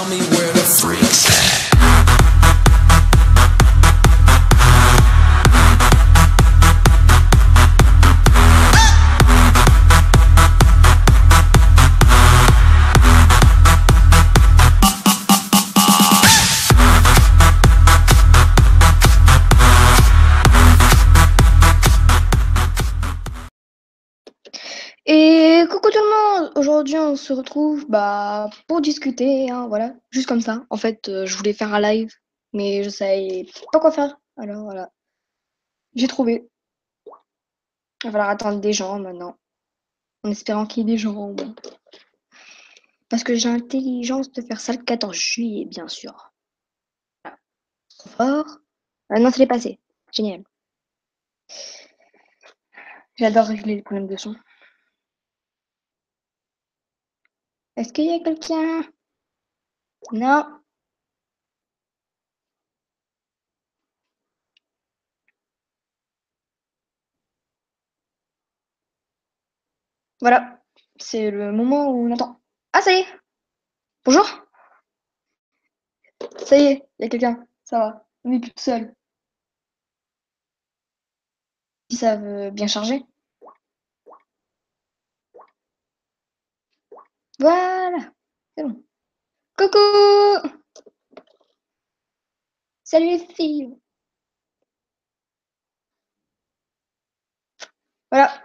me where the freaks at. Et coucou tout le monde! Aujourd'hui, on se retrouve pour discuter, hein, voilà, juste comme ça. En fait, je voulais faire un live, mais je savais pas quoi faire. Alors voilà, j'ai trouvé. Il va falloir attendre des gens maintenant, en espérant qu'il y ait des gens. Bon. Parce que j'ai l'intelligence de faire ça le 14 juillet, bien sûr. Voilà. Trop fort. Non, c'est passé. Génial. J'adore régler les problèmes de son. Est-ce qu'il y a quelqu'un? Non. Voilà. C'est le moment où on attend. Ah, ça y est! Bonjour! Ça y est, il y a quelqu'un. Ça va. On n'est plus tout seul. Si ça veut bien charger. Voilà. C'est bon. Coucou! Salut les filles. Voilà.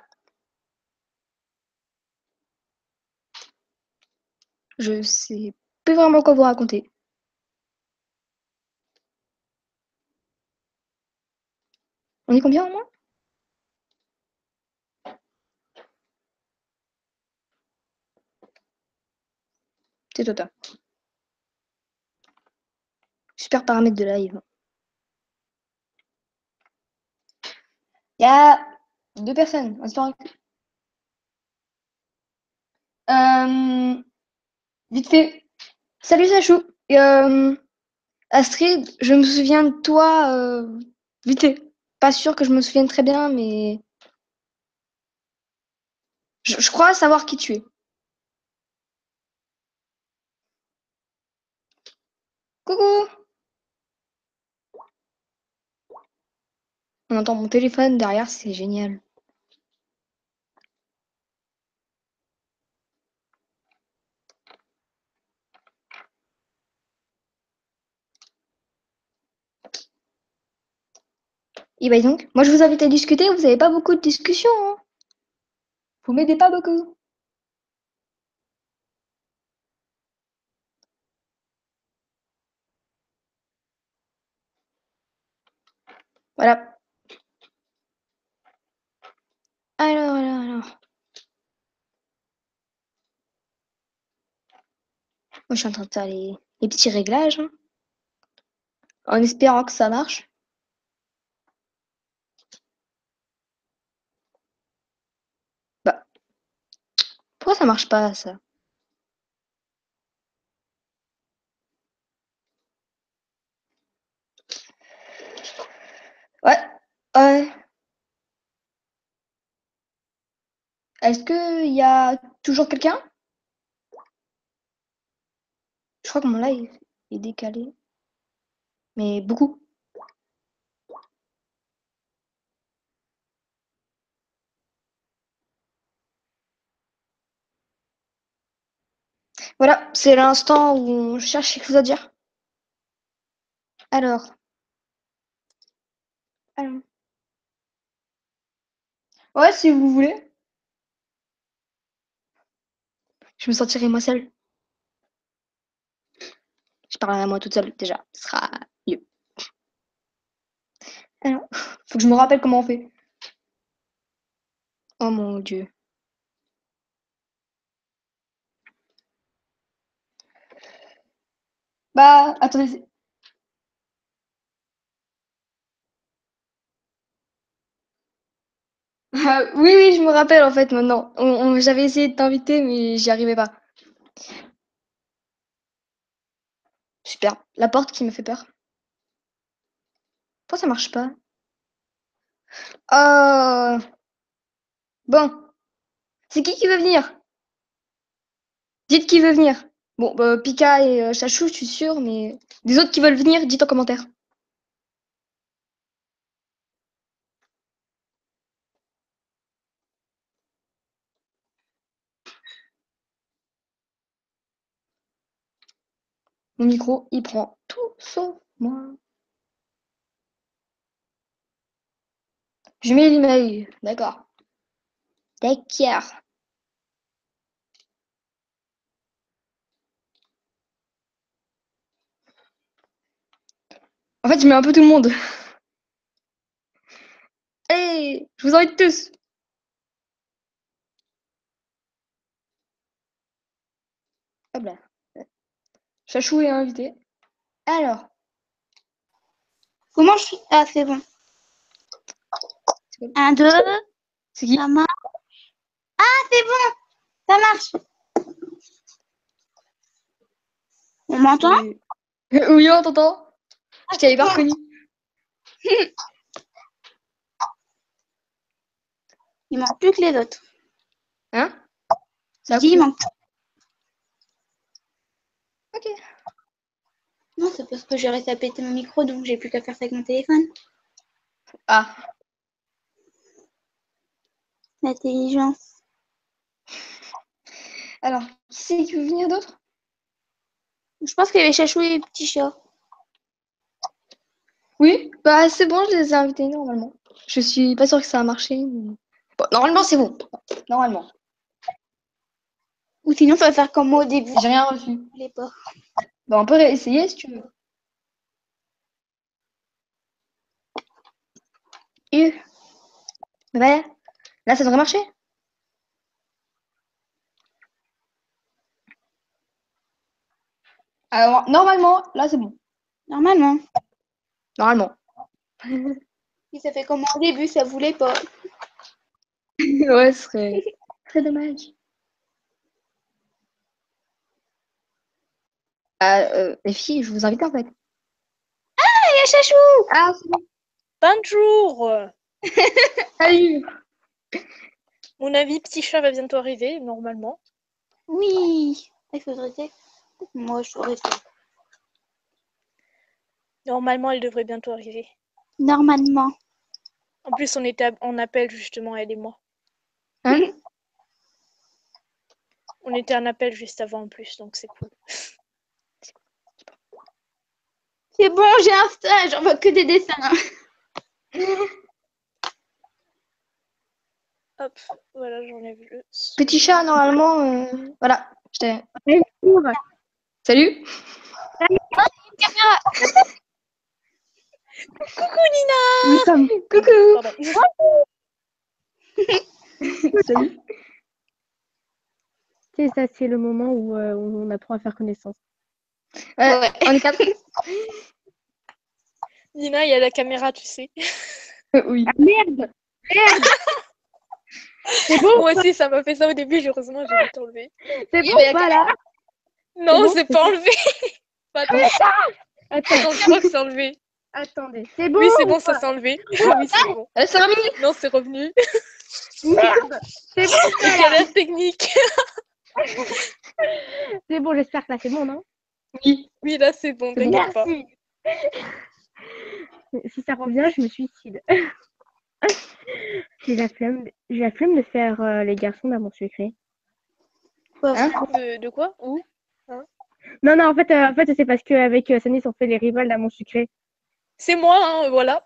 Je sais plus vraiment quoi vous raconter. On est combien au moins? C'est Tota. Super paramètre de live. Il y a 2 personnes. Vite fait. Salut Sachou. Et, Astrid, je me souviens de toi vite fait. Pas sûr que je me souvienne très bien, mais je crois savoir qui tu es. Coucou! On entend mon téléphone derrière, c'est génial. Et bah donc, moi je vous invite à discuter, vous avez pas beaucoup de discussions, hein. Vous m'aidez pas beaucoup. Voilà. Alors. Moi je suis en train de faire les petits réglages, hein, en espérant que ça marche. Bah, pourquoi ça marche pas ça? Ouais. Ouais. Est-ce qu'il y a toujours quelqu'un? Je crois que mon live est décalé. Mais beaucoup. Voilà, c'est l'instant où on cherche quelque chose à dire. Alors. Alors. Ouais, si vous voulez. Je me sentirai moi seule. Je parlerai à moi toute seule déjà. Ce sera mieux. Alors, faut que je me rappelle comment on fait. Oh mon dieu. Bah, attendez. Ah, oui, je me rappelle en fait maintenant. J'avais essayé de t'inviter, mais j'y arrivais pas. Super. La porte qui me fait peur. Pourquoi ça marche pas? Oh. Bon. C'est qui veut venir? Dites qui veut venir. Bon, bah, Pika et Chachou, je suis sûre, mais des autres qui veulent venir, dites en commentaire. Mon micro, il prend tout sauf moi. Je mets l'email, d'accord. D'accord. En fait, je mets un peu tout le monde. Allez, je vous invite tous. Hop là. Chachou est invité. Alors, Comment je suis? Ah, c'est bon. Un, deux, c'est qui? ça marche. Ah, c'est bon, ça marche. On m'entend? Oui, on t'entend. Je t'avais pas bon. reconnu. Il manque plus que les autres. Hein? Je Ça a dis, il coupé. manque. Ok. Non, c'est parce que j'ai réussi à péter mon micro, donc j'ai plus qu'à faire ça avec mon téléphone. Ah, L'intelligence. alors, qui c'est qui veut venir d'autre? Je pense qu'il y avait Chachou et Petit Chat. Oui, bah c'est bon, je les ai invités normalement. Je suis pas sûre que ça a marché. Mais... Bon, normalement, c'est bon. Normalement. Ou sinon, ça va faire comme moi au début. J'ai rien reçu. Je l'ai pas. Bon, on peut réessayer si tu veux. Et... Ouais. Là, ça devrait marcher. Alors, normalement, là, c'est bon. Normalement. Normalement. Si ça fait comme moi au début, ça voulait pas. Ouais, ce serait très dommage. Les filles, je vous invite en fait. Ah, il y a Chachou! Ah, c'est bon. Bonjour! Salut. Mon ami Petit Chat va bientôt arriver, normalement. Oui. Il faudrait que... Moi, je saurais faire. Normalement, elle devrait bientôt arriver. Normalement. En plus, on était en appel, justement, elle et moi. Hein? On était en appel juste avant, en plus, donc c'est cool. C'est bon, j'ai un stage. On voit que des dessins. Hop, voilà, j'enlève le son. Petit Chat, normalement, voilà. Je t'ai... Bonjour. Salut. Caméra. Coucou Nina! Nous sommes... Coucou. Pardon. Salut. C'est ça, c'est le moment où on apprend à faire connaissance. Ouais, on est quatre. Nina, il y a la caméra, tu sais. Oui. Ah, merde. Merde. C'est bon. Moi aussi, ça m'a fait ça au début, heureusement, j'ai vite enlevé. C'est Il y bon avait la pas là. Non, bon, c'est c'est pas bon. enlevé! Attends, Attends, attends, je crois que c'est enlevé. attendez. C'est bon. Oui, c'est ou bon, ça pas? s'est enlevé. Oui, c'est bon. C'est remis. Non, c'est revenu. Merde. C'est bon Les pas là. galères techniques. C'est bon, j'espère que là c'est bon, non? Oui. Oui, là, c'est bon, C'est bon. t'inquiète pas. Merci. Si ça revient, je me suicide. J'ai la flemme de faire les garçons d'amour secret. Hein? De quoi? Où? Non, en fait, c'est parce qu'avec Sanis, on fait les rivales d'amour secret. C'est moi, hein, voilà.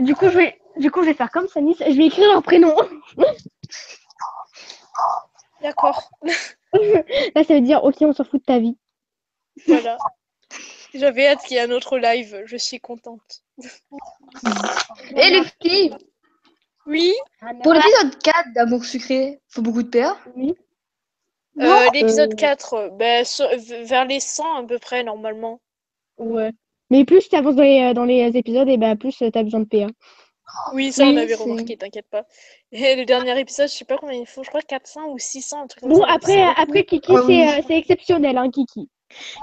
Du coup, je vais faire comme Sanis. Je vais écrire leur prénom. D'accord, Là, ça veut dire, ok, on s'en fout de ta vie. voilà. J'avais hâte qu'il y ait un autre live, je suis contente. Et les filles, Oui, pour l'épisode 4 d'Amour sucré, faut beaucoup de PA. Oui. l'épisode 4, ben, vers les 100 à peu près, normalement. Ouais. Mais plus tu avances dans les épisodes, et ben plus tu as besoin de PA. Oui, ça, on Oui, avait c'est- remarqué, t'inquiète pas. Et le dernier épisode, je sais pas combien il faut, je crois 400 ou 600, un truc comme Bon, ça. donc c'est beaucoup. après Kiki, Ah oui. c'est exceptionnel, hein, Kiki.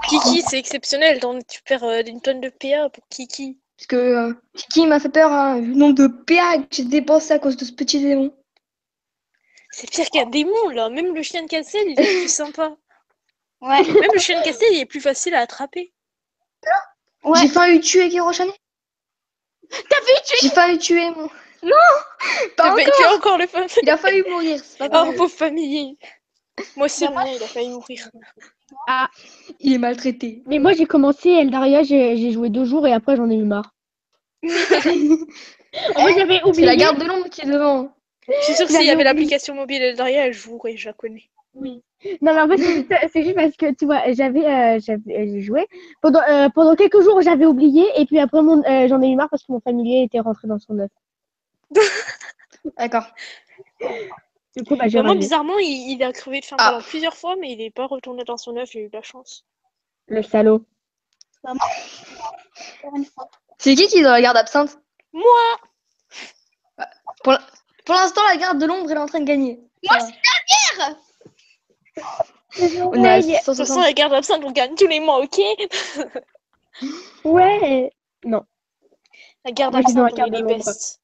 Kiki, c'est exceptionnel, donc tu perds une tonne de PA pour Kiki. Parce que Kiki m'a fait peur, hein, vu le nombre de PA que j'ai dépensé à cause de ce petit démon. C'est pire qu'un démon, là. Même le chien de Cassel, il est plus sympa. Ouais. Même le chien de Cassel, il est plus facile à attraper. Ouais. J'ai failli tuer Kiroshane. T'as vu tuer? J'ai failli tuer mon. Non, pas T'as encore. vaincu encore le famille. Il a failli mourir. C'est pas Oh, grave. pauvre famille. Moi aussi, le mien, il a failli mourir. Il est maltraité. Mais moi, j'ai commencé Eldaria, j'ai joué 2 jours et après, j'en ai eu marre. En fait, j'avais C'est oublié. la garde de l'ombre qui est devant. Je suis sûre que J'avais s'il y avait oublié. l'application mobile Eldaria, elle jouerait, je la connais. Oui. Non, mais en fait, c'est juste parce que, tu vois, j'ai joué. Pendant quelques jours, j'avais oublié. Et puis après, j'en ai eu marre parce que mon familier était rentré dans son œuf. D'accord. Du coup, bah, j'ai Bah, moi, ragé. bizarrement, il a crevé de faim Ah. pendant plusieurs fois, mais il n'est pas retourné dans son œuf, j'ai eu de la chance. Le salaud. Pour une fois. C'est qui est dans la garde absinthe? Moi, Pour l'instant, la garde de l'ombre, elle est en train de gagner. Moi, Ça va. Merde. On est à Ouais. de toute façon, 660. la garde absinthe, on gagne tous les mois, ok? Ouais. La garde Moi, je suis dans la absinthe, on est garde de les l'ombre. bestes.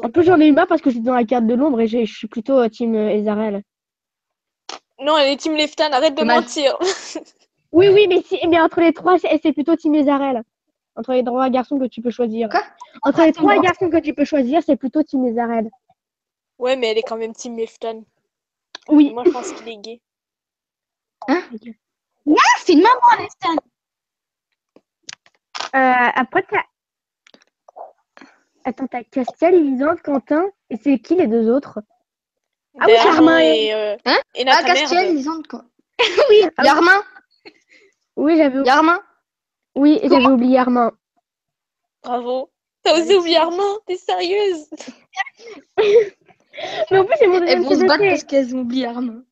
En plus, j'en ai eu marre parce que j'étais dans la carte de l'ombre et je suis plutôt team Ezarel. Non, elle est Team Leftan, arrête de Dommage. mentir. Oui, mais entre les trois, c'est plutôt team Ezarel. Entre les 3 garçons que tu peux choisir. Quoi? Entre les 3 garçons que tu peux choisir, c'est plutôt team Ezarel. Ouais, mais elle est quand même Team Leftan. Oui. Moi, je pense qu'il est gay. Ah, c'est une maman, Lestan. Après, t'as Castiel, Lisande, Quentin, et c'est qui les 2 autres? Ah oui, Ben, Armin et, Hein? et Ah, Nata Castiel, Merde. Lisande, quoi. Oui, Yarmin. oui, Yarmin. j'avais oublié Armin. Bravo. T'as osé oublier Armin? T'es sérieuse? Mais en plus, c'est mon Elles deuxième vont se battre CDC. parce qu'elles ont oublié Yarmin.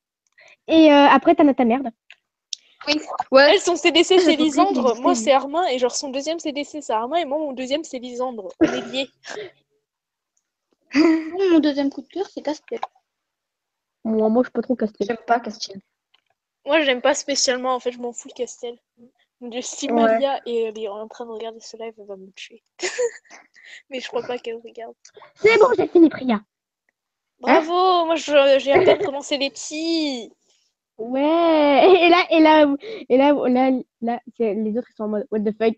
Et après, t'as ta merde. Ouais. Elle, son CDC, J'ai c'est compris qu'il Lisandre. existait, Moi, lui. c'est Armin. Et genre, son deuxième CDC, c'est Armin. Et moi, mon deuxième, c'est Lisandre. On est liés. Mon deuxième coup de cœur, c'est Castiel. Moi, je suis pas trop Castiel. J'aime pas Castiel. Moi, j'aime pas spécialement. En fait, je m'en fous de Castel. De Simalia et elle est en train de regarder ce live, elle va me tuer. Mais je crois pas qu'elle regarde. C'est bon, j'ai fini, Priya. Bravo! Moi, j'ai à peine commencé les petits. Ouais. Et là, les autres, ils sont en mode what the fuck.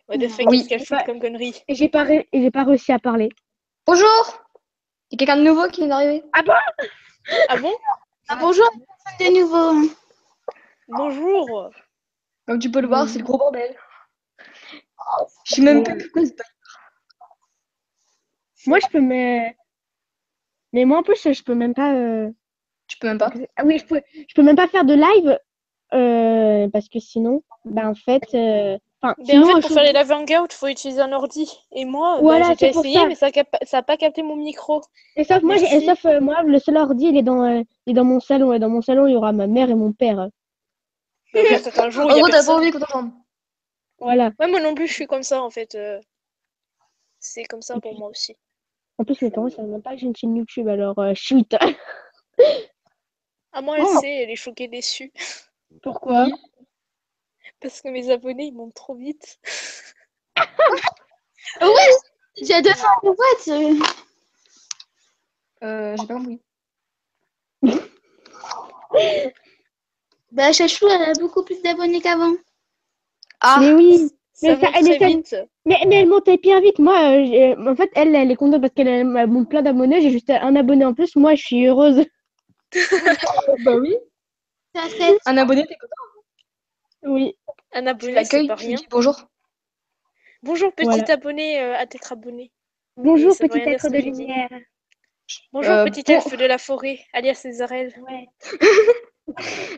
What the fuck, Oui. qu'est-ce qu'elle fout comme connerie? Et j'ai pas réussi à parler. Bonjour. Il y a quelqu'un de nouveau qui vient d'arriver. Ah bon? Ah, bonjour, de nouveau. Bonjour! Comme tu peux le voir, c'est le gros bordel. Je sais même plus pourquoi c'est pas. Moi, je peux mais moi, en plus, je peux même pas. Tu peux même pas. Ah oui, je peux même pas faire de live parce que sinon, bah en fait, Ben, sinon, en fait, pour faire les live hangout, faut utiliser un ordi. Et moi, Voilà, j'ai déjà c'est pour essayé, ça. mais ça a pas capté mon micro. Et sauf moi, Merci. moi, le seul ordi, il est dans mon salon. Et dans mon salon, il y aura ma mère et mon père. Ben, peut-être un jour, En il y a gros, t'as pas personne. envie qu'on t'entende. Voilà. Ouais, moi non plus, je suis comme ça, en fait. C'est comme ça pour moi aussi. En plus, mes parents, ils savent même pas que j'ai une chaîne YouTube. Alors, shoot. Ah, moi, elle Oh. sait, elle est choquée déçue. Pourquoi? Parce que mes abonnés, ils montent trop vite. J'ai 200 boîtes. J'ai pas compris. Bah, Chachou, elle a beaucoup plus d'abonnés qu'avant. Ah. Mais oui. Ça Mais ça, monte très vite. Mais elle montait bien vite. Moi, en fait, elle est contente parce qu'elle monte plein d'abonnés. J'ai juste un abonné en plus. Moi, je suis heureuse. Bah oui. Ça fait Un abonné, t'es content. Oui. Un Tu abonné, c'est l'accueilles, pas tu lui rien. dis bonjour. Bonjour, petit Voilà. abonné à t'être abonné. Bonjour, ça veut petit rien dire être ce de que j'ai dit. lumière. Bonjour, petit Bon. elfe de la forêt, alias Césarel. Ouais.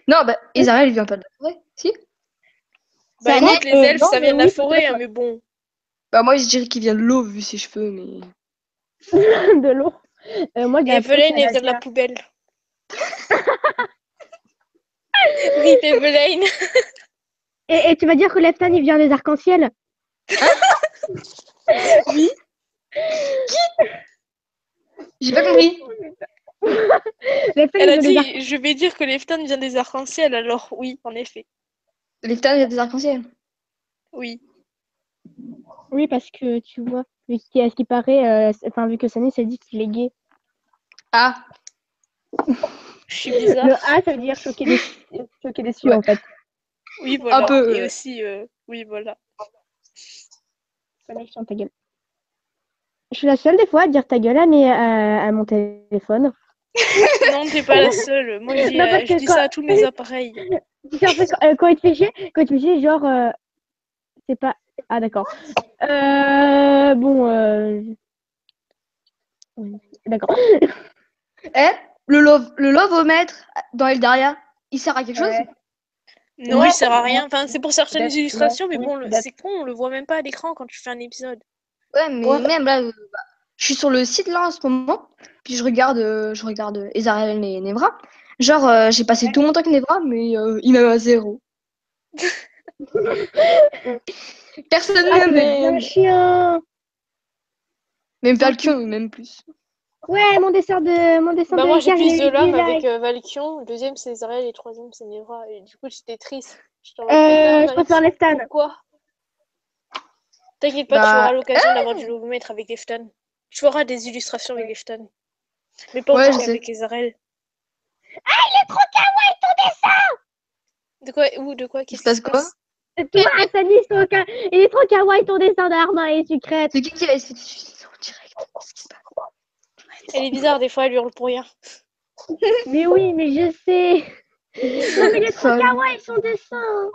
Non, bah, Israël, il vient pas de la forêt. Si. Bah Ça écoute, les elfes, non, ça mais vient de la oui, forêt, peut-être. hein, mais bon. Bah, moi, je dirais qu'il vient de l'eau, vu ses cheveux, mais. De l'eau. Moi, j'ai Evelyn, elle vient de la poubelle. Rip Evelyn. Et tu vas dire que Leftan, il vient des arcs-en-ciel? Oui. J'ai pas compris. Leftan, Elle il a vient des arcs- dit, je vais dire que Lefton vient des arcs-en-ciel, alors oui, en effet. Les ptains, il y a des arcs-en-ciel. Oui. Oui, parce que tu vois, vu qu'il, à ce qui paraît, vu que Sanis a dit qu'il est gay. Ah. Je suis bizarre. Le A, ça veut dire choqué déçu, Ouais. en fait. Oui, voilà. peu, Et ouais. aussi, oui, voilà. Connexion, ta gueule. Je suis la seule, des fois, à dire ta gueule à mon téléphone. Non, t'es pas la seule. Moi, Non, parce je que dis ça à tous mes appareils. Tu sais, en fait, quand il te fait chier, genre, c'est pas... Ah, d'accord. Bon, oui, d'accord. Eh, le lovomètre dans Eldaria, il sert à quelque chose? Ouais. Non, Ouais, il sert à rien. Enfin, c'est pour certaines peut-être, illustrations, mais oui, bon, peut-être. c'est con, on le voit même pas à l'écran quand tu fais un épisode. Ouais, mais Ouais. même là, je suis sur le site là en ce moment, puis je regarde Ezariel et Nevra. Genre, j'ai passé tout mon temps avec Nevra, mais il m'aime à zéro. Personne Ah, ne ça doit être bien m'aime. chiant. Même Valkyrie, même plus. Ouais, mon dessin Bah, moi, de j'ai Icar, il plus a de eu 10 l'âme avec likes. Valkion. Le deuxième, c'est Zariel et le troisième, c'est Nevra. Et du coup, j'étais triste. J'étais en mode putain, Je préfère Valkyrie, les stans. pourquoi? T'inquiète pas, tu auras Bah, l'occasion d'avoir du lovomètre avec des stans. Tu feras des illustrations avec des stans. Mais pas ouais, autant je sais. qu'avec Ezarel. Il est trop kawaii ton dessin. De quoi? Ou de quoi? Il se Qu'est-ce qui passe se quoi? passe? Toi, Asani, il est trop kawaii ton dessin d'Arma et sucrète. C'est qui a essayé de suivre en direct? Qu'est-ce qui se passe? Elle est bizarre, des fois, elle hurle pour rien. Mais oui, mais je sais. Non, mais il est trop Folle. kawaii son dessin.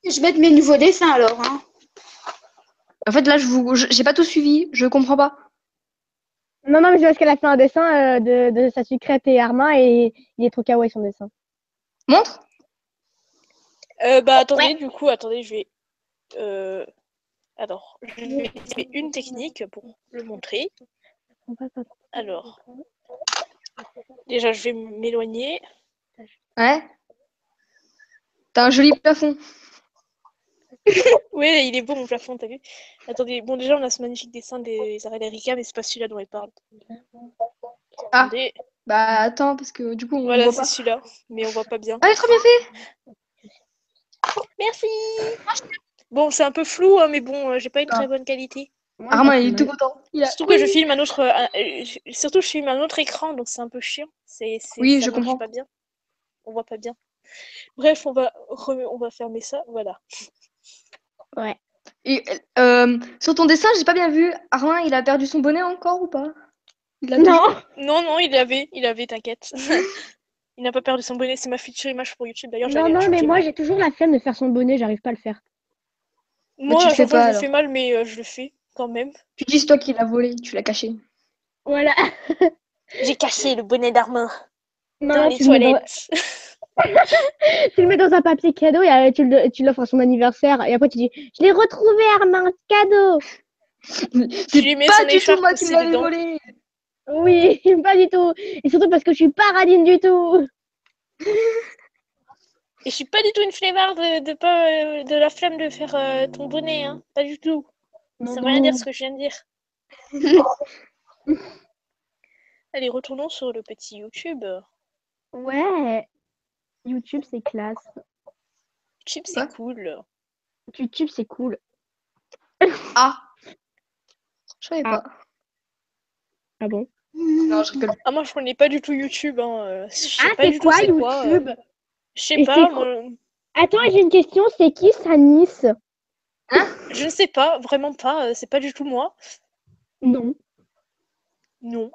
Je vais mettre mes nouveaux dessins alors. Hein. En fait, là, j'ai pas tout suivi, je comprends pas. Non, mais c'est parce qu'elle a fait un dessin de sa sucrète et Arma et il est trop kawaii son dessin. Montre? Bah, attendez, du coup, attendez, je vais. Alors, je vais essayer une technique pour le montrer. Alors, déjà, je vais m'éloigner. Ouais. T'as un joli plafond. Ouais, il est beau mon plafond, t'as vu? Attendez, bon, déjà, on a ce magnifique dessin des Arrêts d'Erika, mais c'est pas celui-là dont elle parle. Ah, Attendez, bah attends, parce que du coup, on voilà, voit c'est pas. celui-là, mais on voit pas bien. Ah, il est trop bien fait! Merci! Bon, c'est un peu flou, hein, mais bon, j'ai pas une Ah. très bonne qualité. Armand, il est tout content. Surtout que je filme un autre, surtout je filme un autre écran, donc c'est un peu chiant. Oui, Ça je marche comprends. pas bien. On voit pas bien. Bref, on va fermer ça, voilà. Ouais. Et sur ton dessin, j'ai pas bien vu. Armand, il a perdu son bonnet encore ou pas? Il l'a Non. toujours. Non, il avait, t'inquiète. Il n'a pas perdu son bonnet, c'est ma feature image pour YouTube. D'ailleurs, Non, j'allais mais rajouter moi j'ai toujours la flemme de faire son bonnet, j'arrive pas à le faire. Bah, tu Moi, le à fais chaque fois, pas je le alors. fais mal, mais je le fais quand même. Tu dis c'est toi qui l'as volé, tu l'as caché. Voilà. J'ai caché le bonnet d'Armin dans Non, les toilettes. tu le mets dans un papier cadeau et tu l'offres à son anniversaire. Et après tu dis, je l'ai retrouvé Armand, cadeau. Tu lui C'est mets pas son du tout écharpe moi qui aussi l'avais dedans. volé. Oui, pas du tout. Et surtout parce que je suis pas radine du tout. Et je suis pas du tout une flemmarde de la flemme de faire ton bonnet, hein. Pas du tout. Non, Ça veut rien dire non. ce que je viens de dire. Allez, retournons sur le petit YouTube. Ouais. YouTube, c'est classe. YouTube, c'est Ouais. cool. YouTube, c'est cool. Ah, je savais Ah. pas. Ah bon? Non, je rigole. Ah, moi, je connais pas du tout YouTube, hein. Je sais Ah, pas c'est du tout quoi c'est quoi. YouTube? Je sais Et pas, c'est moi. Attends, j'ai une question, c'est qui Sanis? Je ne sais pas, vraiment pas. C'est pas du tout moi. Non. Non.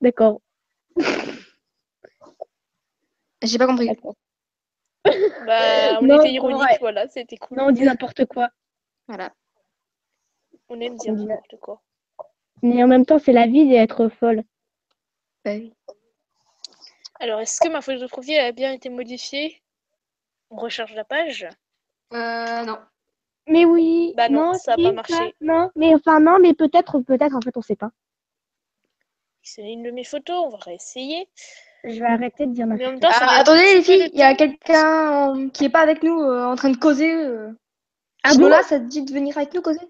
D'accord. J'ai pas compris. D'accord. Bah, on Non, était bon, ironique, ouais. voilà, c'était cool. Non, on dit n'importe quoi. Voilà. On aime dire On dit- n'importe quoi. Mais en même temps, c'est la vie d'être folle. Bah oui. Alors, est-ce que ma photo de profil a bien été modifiée? On recharge la page. Non. Mais oui, Bah non, non, ça a si, pas ça, marché. non, mais enfin non, mais peut-être, en fait, on sait pas. C'est une de mes photos, on va réessayer. Je vais arrêter de dire Mais en n'importe même temps, quoi. ça met un Attendez petit les peu de filles, il y a temps. quelqu'un qui est pas avec nous en train de causer. Ah bon? Lola, ça te dit de venir avec nous causer?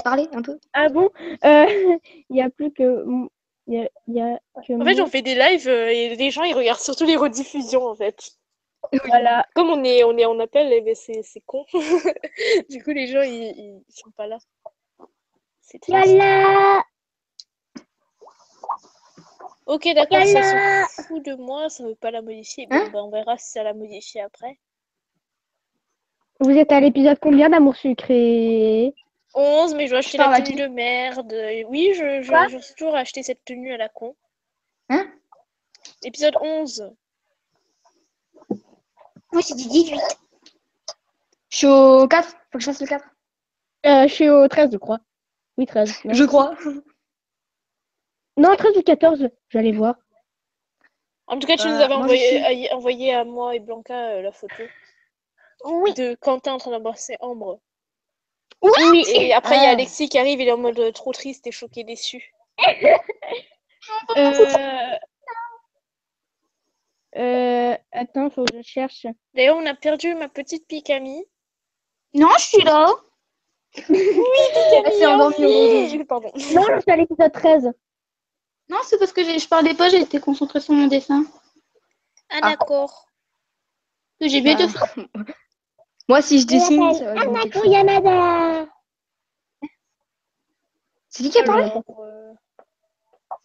Parler un peu? Ah bon? Il y a plus que, il y a que En fait, moi. on fait des lives et les gens ils regardent surtout les rediffusions en fait. Voilà. Comme on est en appel, eh ben, c'est con. Du coup, les gens ils sont pas là. C'est triste. Voilà. Ok, d'accord, ça Yalla. se fout de moi, ça veut pas la modifier. Hein Bon, bah, on verra si ça la modifie après. Vous êtes à l'épisode combien d'Amour sucré? 11, mais je dois acheter la parles à tenue qui? de merde. Oui, Quoi? je suis toujours acheter cette tenue à la con. Hein? Épisode 11. Moi, j'ai dit 18. Je suis au 4. Faut que je fasse le 4. Je suis au 13, je crois. Oui, 13. Non, Je crois. non 13 ou 14, j'allais voir. En tout cas, tu nous Bah, avais moi, je suis. envoyé à moi et Blanca la photo Oui. de Quentin en train d'embrasser Ambre. Oui. Et après, il y a Ah. Alexis qui arrive, il est en mode trop triste et choqué, déçu. Euh... Attends, faut que je cherche. D'ailleurs, on a perdu ma petite Picami. Non, je suis là. Elle s'est endormie aujourd'hui. Pardon. Non, je suis à l'épisode 13. Non, c'est parce que je parlais pas, j'étais concentrée sur mon dessin. Ah, Ah. d'accord. Que j'ai bientôt Bah, fait. moi, si je dessine, ça va donner quelque chose. Yamada. C'est qui a parlé? Alors,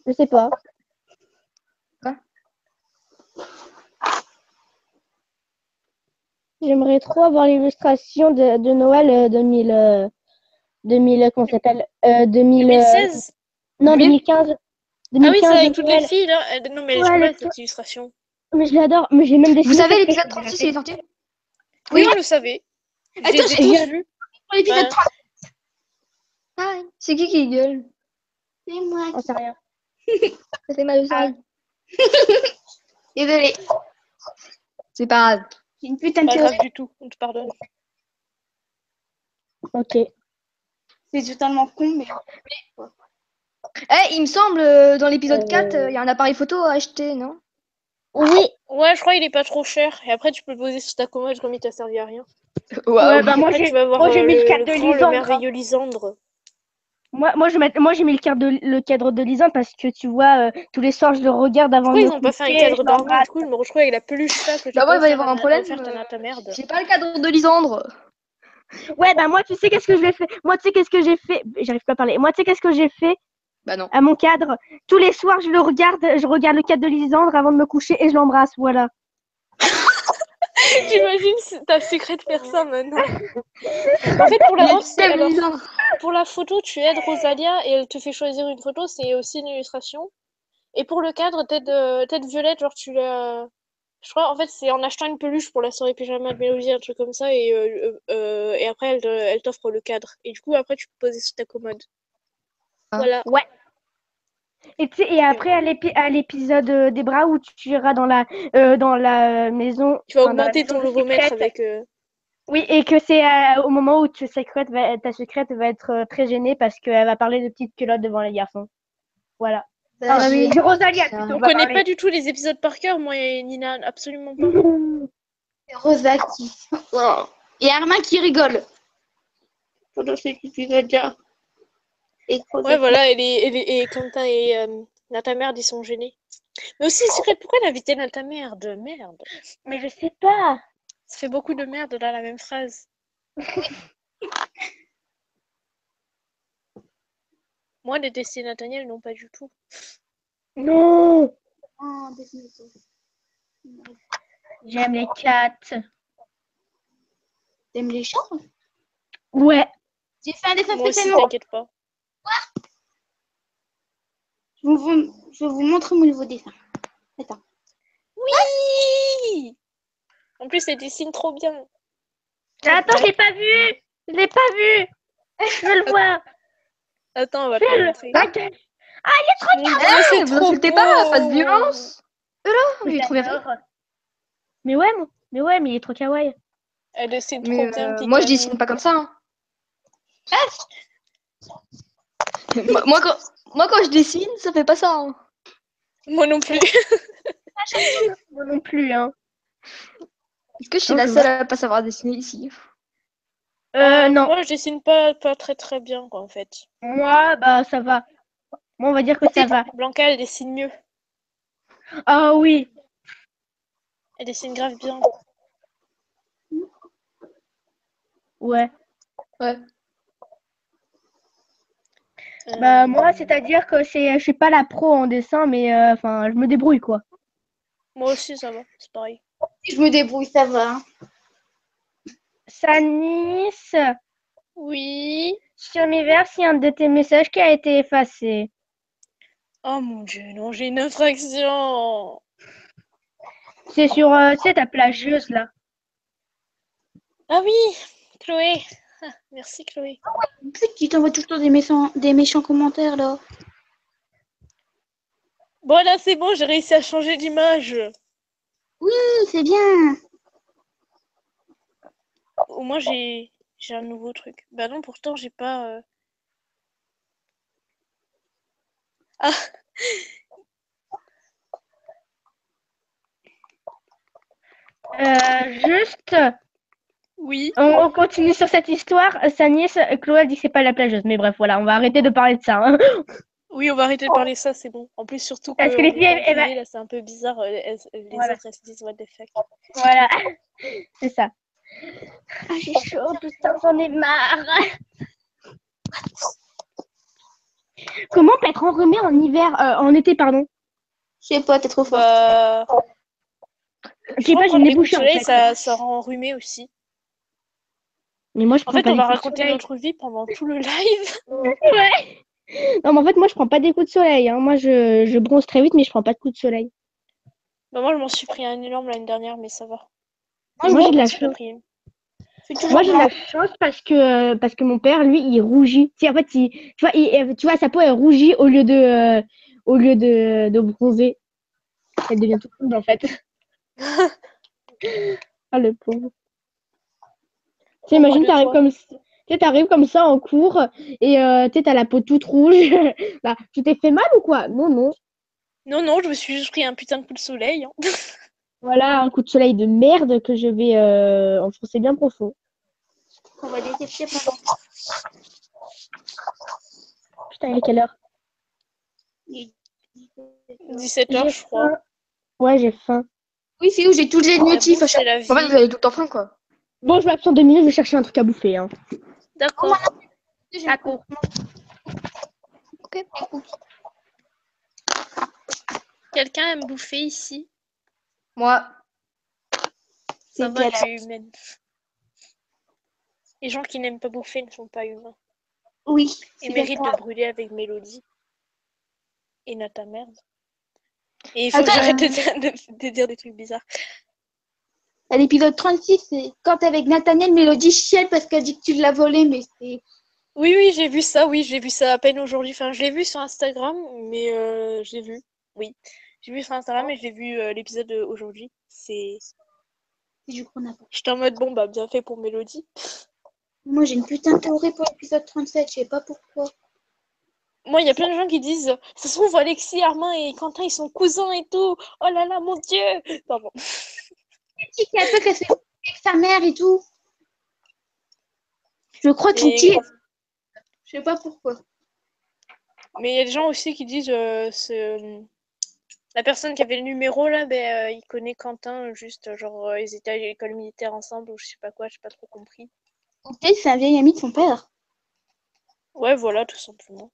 Je sais pas. Quoi? J'aimerais trop avoir l'illustration de Noël 2000, comment ça s'appelle 2016. non, 2000? 2015. Ah oui, c'est 2015 avec de toutes les Noël. filles, là. Non, mais elle est Ouais, trop belle, les- cette illustration. Mais je l'adore. Mais j'ai même dessiné. Vous savez, quelques l'épisode choses, 36, j'ai il est fait. sorti? Oui, je le savais. Je Attends, les ai j'ai tous j'ai- vus. pour l'épisode Ouais. 30. Ah, ouais. C'est qui gueule? C'est moi. J'en sais rien. Ça fait mal aux oreilles. Désolée. C'est pas grave. J'ai une putain de Pas théorie. grave du tout, on te pardonne. Ok. C'est totalement con, mais. Eh, il me semble, dans l'épisode 4, il y a un appareil photo à acheter, non? Oui. Ouais, je crois qu'il est pas trop cher. Et après, tu peux le poser sur ta commode comme il t'a servi à rien. Ouais, bah Après, tu vas voir j'ai mis le cadre le de grand, le Lisandre. merveilleux Lisandre. Moi, j'ai mis le cadre de Lisandre parce que tu vois, tous les soirs, je le regarde avant Pourquoi de ils me ont pas fait un coucher, cadre je d'Armand? l'embrasse. Du coup, je me retrouve avec la peluche là que j'ai Bah, pas ouais, il va y avoir un problème. offerte à ta merde. J'ai pas le cadre de Lisandre. Ouais, bah moi, tu sais qu'est-ce que je l'ai fait? Moi, tu sais qu'est-ce que j'ai fait? J'arrive pas à parler. Moi, tu sais qu'est-ce que j'ai fait Bah, non. à mon cadre? Tous les soirs, je regarde le cadre de Lisandre avant de me coucher et je l'embrasse, voilà. J'imagine ta secrète faire ça maintenant. En fait, pour Il l'avoir, est tellement alors, Lisandre. pour la photo, tu aides Rosalia et elle te fait choisir une photo, c'est aussi une illustration. Et pour le cadre, t'aides Violette, genre tu l'as. Je crois, en fait, c'est en achetant une peluche pour la soirée pyjama de Mélodie, un truc comme ça, et après, elle t'offre le cadre. Et du coup, après, tu peux poser sur ta commode. Ah. Voilà. Ouais. Et après, à l'épisode des bras où tu iras dans la maison. Tu vas enfin, dans la augmenter maison ton de logomètre secrète. avec. Oui, et que c'est au moment où ta secrète va être très gênée parce qu'elle va parler de petites culottes devant les garçons. Voilà. Ah, oui. Du Rosalia, Ça. plutôt. On connaît pas du tout les épisodes par cœur, moi et Nina, absolument pas. C'est Rosa qui. Et Armin qui rigole. Pendant cet épisode-là. Et Ouais, voilà, et Quentin et Nata Merde, ils sont gênés. Mais aussi, Secret, pourquoi elle a invité Nata Merde? Merde. Mais je sais pas. Ça fait beaucoup de merde dans la même phrase. Moi, les dessins Nathaniel, non, pas du tout. Non. Oh, désolée. J'aime les cats. T'aimes les chats? Ouais. J'ai fait un dessin Moi aussi, spécialement. t'inquiète pas. Je vais vous montrer mon nouveau dessin. Attends. Oui! En plus, elle dessine trop bien. Attends, je l'ai pas vu. Je l'ai pas vu. Je veux le voir. Attends, on va te le montrer. Ta gueule. Mon Dieu, Eh, c'est vous trop insultez beau. pas, pas de violence. Il est trop bien fait. J'adore. Mais ouais, mais il est trop kawaii. Elle dessine trop Mais bien, moi, je Picami. dessine pas comme ça. Hein. moi, quand je dessine, ça fait pas ça. Hein. Moi non plus. Moi non plus, hein. Est-ce que je suis Non, la je seule à pas savoir dessiner ici? Non. Moi, je dessine pas très très bien, quoi, en fait. Moi, bah, ça va. Moi, on va dire que ça va. Blanca, elle dessine mieux. Ah oui. Elle dessine grave bien. Ouais. Ouais. Bah moi, c'est-à-dire que je suis pas la pro en dessin, mais enfin, je me débrouille quoi. Moi aussi, ça va, c'est pareil. Si je me débrouille, ça va. Hein. Sanis, Oui. sur Miiverse, il y a un de tes messages qui a été effacé. Oh mon dieu, non, j'ai une infraction. C'est sur, tu sais, ta plageuse là. Ah oui, Chloé. Ah, merci Chloé. Putain, t'envoies tout le temps des méchants commentaires là. Bon là, c'est bon, j'ai réussi à changer d'image. Oui, c'est bien. Au moins, j'ai un nouveau truc. Bah non, pourtant, j'ai pas... Ah, Juste, oui. on continue sur cette histoire. Sanis, Chloé elle dit que c'est pas la plageuse, mais bref, voilà, on va arrêter de parler de ça. Hein. Oui, on va arrêter de parler de ça, c'est bon. En plus, surtout Parce que qu'on les est filles, pas elles- en elles va- privé, là, c'est un peu bizarre. Les Voilà. autres, elles se disent what the fuck. Voilà, c'est ça. Ah, j'ai chaud, putain, j'en ai marre. Comment on peut être enrhumé en hiver, en été, pardon? Je sais pas, t'es trop fort. Bah... Je sais pas, j'ai prendre une des coups de bouchée en soleil, fait. ça rend enrhumé aussi. Mais moi, je En prends fait, pas on des va coups de raconter soleil. notre vie pendant tout le live. Ouais. Non, mais en fait, moi, je prends pas des coups de soleil. Hein. Moi, je bronze très vite, mais je prends pas de coups de soleil. Bah moi, je m'en suis pris un énorme l'année dernière, mais ça va. Moi, j'ai de la J'en ai chance. pris une. Je suis toujours Moi, j'ai de blanc. la chance parce que mon père, lui, il rougit. Tu sais, en fait, tu vois, sa peau, elle rougit au lieu de bronzer. Elle devient toute rouge, en fait. Ah, le pauvre. Tu sais, Oh, moi imagine, de toi. t'arrives comme ça en cours et tu sais, t'as la peau toute rouge. Bah, tu t'es fait mal ou quoi? Non, non. Non, non, je me suis juste pris un putain de coup de soleil. Hein. Voilà, un coup de soleil de merde que je vais enfoncer bien profond. On va détecter pendant. Putain, il est quelle heure? 17h, je crois. faim. Ouais, j'ai faim. Oui, c'est où j'ai toutes les La notifs bouffe, à c'est chaque la En fait, vie. vous avez tout le temps faim, quoi. Bon, je m'absente 2 minutes, je vais chercher un truc à bouffer. Hein. D'accord. fois. court. Ok. Quelqu'un aime bouffer ici? Moi, Ça C'est va, bien tu là. es humaine. Les gens qui n'aiment pas bouffer ne sont pas humains. Oui, Et c'est bien méritent ça. de brûler avec Mélodie. Et Nata merde. Et il faut que Attends, j'arrête de dire des trucs bizarres. à l'épisode 36, c'est quand t'es avec Nathaniel, Mélodie chiale parce qu'elle dit que tu l'as volé, mais c'est. Oui, oui, j'ai vu ça, oui, j'ai vu ça à peine aujourd'hui. Enfin, je l'ai vu sur Instagram, mais je l'ai vu. Oui. J'ai vu sur Instagram et j'ai vu l'épisode aujourd'hui. C'est du gros n'importe. J'étais en mode bon, bah, bien fait pour Mélodie. Moi, j'ai une putain de théorie pour l'épisode 37, je sais pas pourquoi. Moi, il y a plein de gens qui disent ça se trouve, Alexis, Armin et Quentin, ils sont cousins et tout. Oh là là, mon Dieu! Pardon. Qui a fait qu'elle s'est foutue avec sa mère et tout. Je crois tout Mais qui. Je sais pas pourquoi. il y a des gens aussi qui disent la personne qui avait le numéro là, ben, il connaît Quentin, juste genre ils étaient à l'école militaire ensemble ou je sais pas quoi, j'ai pas trop compris. Ou peut-être c'est un vieil ami de son père. Ouais, voilà, tout simplement.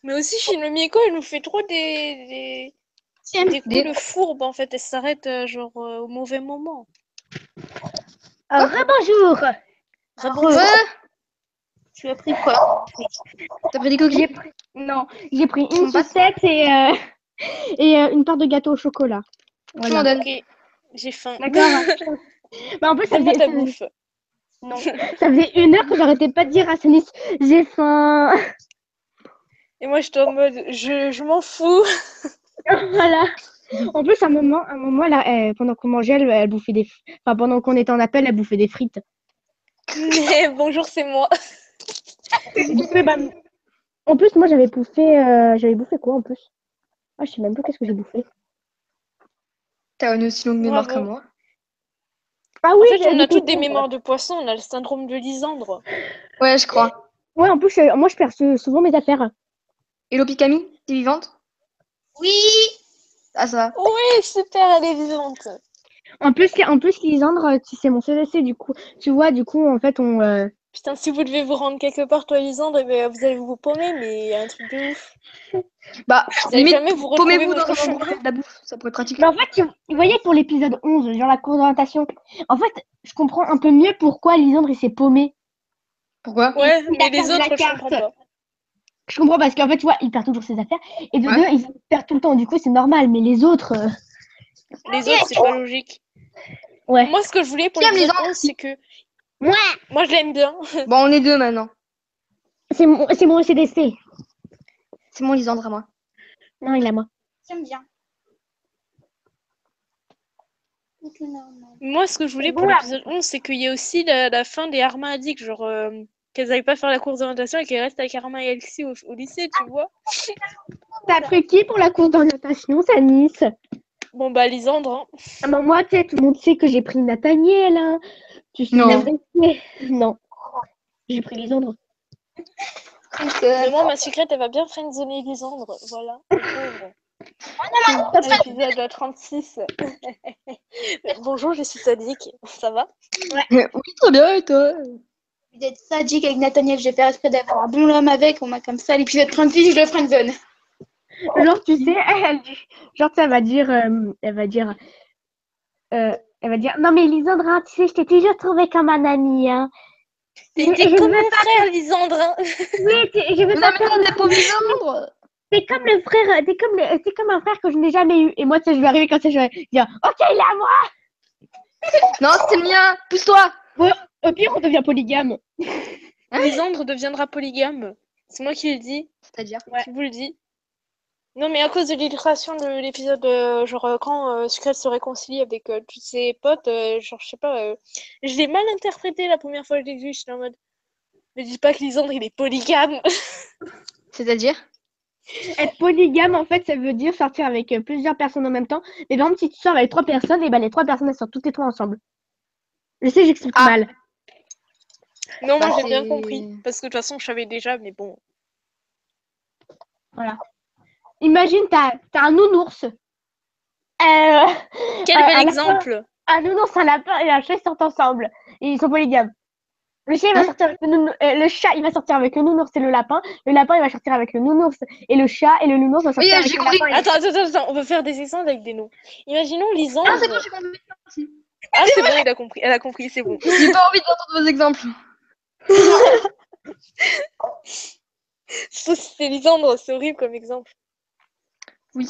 Mais aussi, Shin Mieko, elle nous fait trop des coups de fourbe en fait. Elle s'arrête genre au mauvais moment. Rebonjour. Tu as pris quoi? t'as pris des cookies? Non, j'ai pris une Mon passe. sucette et une part de gâteau au chocolat. Tu m'en donnes. Ok, j'ai faim. D'accord. Bah, en plus, Donne-moi ta bouffe. Non, ça faisait 1 heure que j'arrêtais pas de dire à Sanis, j'ai faim. Et moi, j'étais en mode, je m'en fous. Voilà. En plus, à un moment là, pendant qu'on mangeait, elle bouffait enfin, pendant qu'on était en appel, elle bouffait des frites. Mais bonjour, c'est moi. Bah, en plus, moi, j'avais bouffé quoi en plus? Ah, je sais même pas qu'est-ce que j'ai bouffé. T'as une aussi longue mémoire que Bravo. moi. Ah En oui, fait, on a toutes des mémoires. mémoires de poisson. On a le syndrome de Lysandre. Ouais, je crois. Ouais, en plus, moi, je perds souvent mes affaires. Hello Picami, t'es vivante? Oui. Ah, ça va. Oui, super, elle est vivante. En plus, Lisandre, c'est mon CDC, du coup. Tu vois, du coup, en fait, on. Putain, si vous devez vous rendre quelque part, toi, Lisandre, eh ben, vous allez vous paumer, mais il y a un truc de ouf. Bah, Vous allez limite, jamais vous retrouver paumez-vous dans votre un endroit chemin. de la bouffe, ça pourrait être pratique. Mais en fait, vous voyez, pour l'épisode 11, genre la cour d'orientation, en fait, je comprends un peu mieux pourquoi Lisandre, il s'est paumé. Pourquoi? Ouais, Il a mais les perdu la autres, je carte. comprends pas. Je comprends parce qu'en fait, tu vois, il perd toujours ses affaires. Et de Ouais. deux, il perd tout le temps. Du coup, c'est normal. Mais les autres, Les autres, c'est pas logique. ouais. Moi, ce que je voulais pour Qui aime l'épisode Lisandre 11, c'est que... Moi, Moi, je l'aime bien. Bon, on est deux maintenant. c'est mon CDC. C'est mon Lisandre à moi. Non, il a moi. J'aime bien. Ok, normal. Moi, ce que je voulais C'est pour bon, là. l'épisode 11, c'est qu'il y a aussi la fin des Arma Addicts, genre qu'elles n'aillent pas faire la course d'orientation et qu'elles restent avec Arma et Elsie au lycée, tu vois. T'as pris qui pour la course d'orientation, Sanis? Bon, bah, Lisandre, hein. Ah bah moi, tu sais, tout le monde sait que j'ai pris Nathaniel. Hein. Tu sais, Non. non. J'ai pris Lisandre. Mais moi, ma secrète, elle va bien friendzoner Lisandre, voilà. Le pauvre. À l'épisode 36. Bonjour, je suis Sadique, ça va? Oui, très bien, et toi? D'être sadique avec Nathaniel, j'ai fait exprès d'avoir un bon homme avec, on m'a comme ça, l'épisode 36, je le friendzone. Genre, tu sais, elle dit, genre, tu sais, elle va dire, non mais Lisandre, hein, tu sais, je t'ai toujours trouvé comme un ami, hein. T'es Je comme veux mon frère, Lisandre, hein. Oui, je veux Mais pas non, mais non, t'es pauvre Lisandre! T'es comme le frère, t'es comme un frère que je n'ai jamais eu. Et moi, tu sais, je vais arriver comme ça, je vais dire, ok, il est à moi. Non, c'est le mien! Pousse-toi! Au pire, on devient polygame. Lisandre deviendra polygame. C'est moi qui le dis, C'est-à-dire? qui vous le dis. Non, mais à cause de l'illustration de l'épisode, genre quand Secret se réconcilie avec tous ses potes, genre je sais pas, je l'ai mal interprété la première fois que je l'ai vu, j'étais en mode, ne dis pas que Lisandre il est polygame. C'est-à-dire? Être polygame, en fait, ça veut dire sortir avec plusieurs personnes en même temps. Mais par exemple, si tu sors avec 3 personnes, et ben les 3 personnes, elles sortent toutes les 3 ensemble. Je sais, j'explique Ah. mal. Non, moi Bah, j'ai bien c'est- compris, parce que de toute façon je savais déjà, mais bon. Voilà. Imagine, t'as un nounours. Quel à bel la exemple! Un nounours, un lapin et un chat ils sortent ensemble. Et ils sont polygames. Le chat, il va Hein sortir avec le chat, il va sortir avec le nounours et le lapin. Le lapin, il va sortir avec le nounours et le chat. Et le nounours va sortir Oui, avec j'ai le compris. lapin. Attends, on va faire des exemples avec des noms. Imaginons Lisandre. Ah, c'est bon, j'ai compris. Ah, c'est bon, elle a compris, c'est bon. J'ai pas envie d'entendre vos exemples. Sauf si c'est Lisandre, c'est horrible comme exemple. Oui.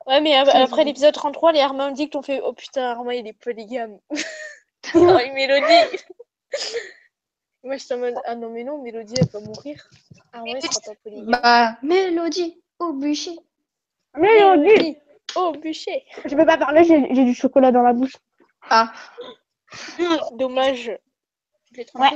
Ouais, mais après l'épisode 33, les Harmondiques t'ont fait oh putain, Armand il est polygame. Oh, et Mélodie. Moi j'étais en mode ah non, mais non, Mélodie elle va mourir. Armand il sera pas polygame. Bah, Mélodie au bûcher. Mélodie, au bûcher. je peux pas parler, j'ai du chocolat dans la bouche. Ah. Dommage. Ouais.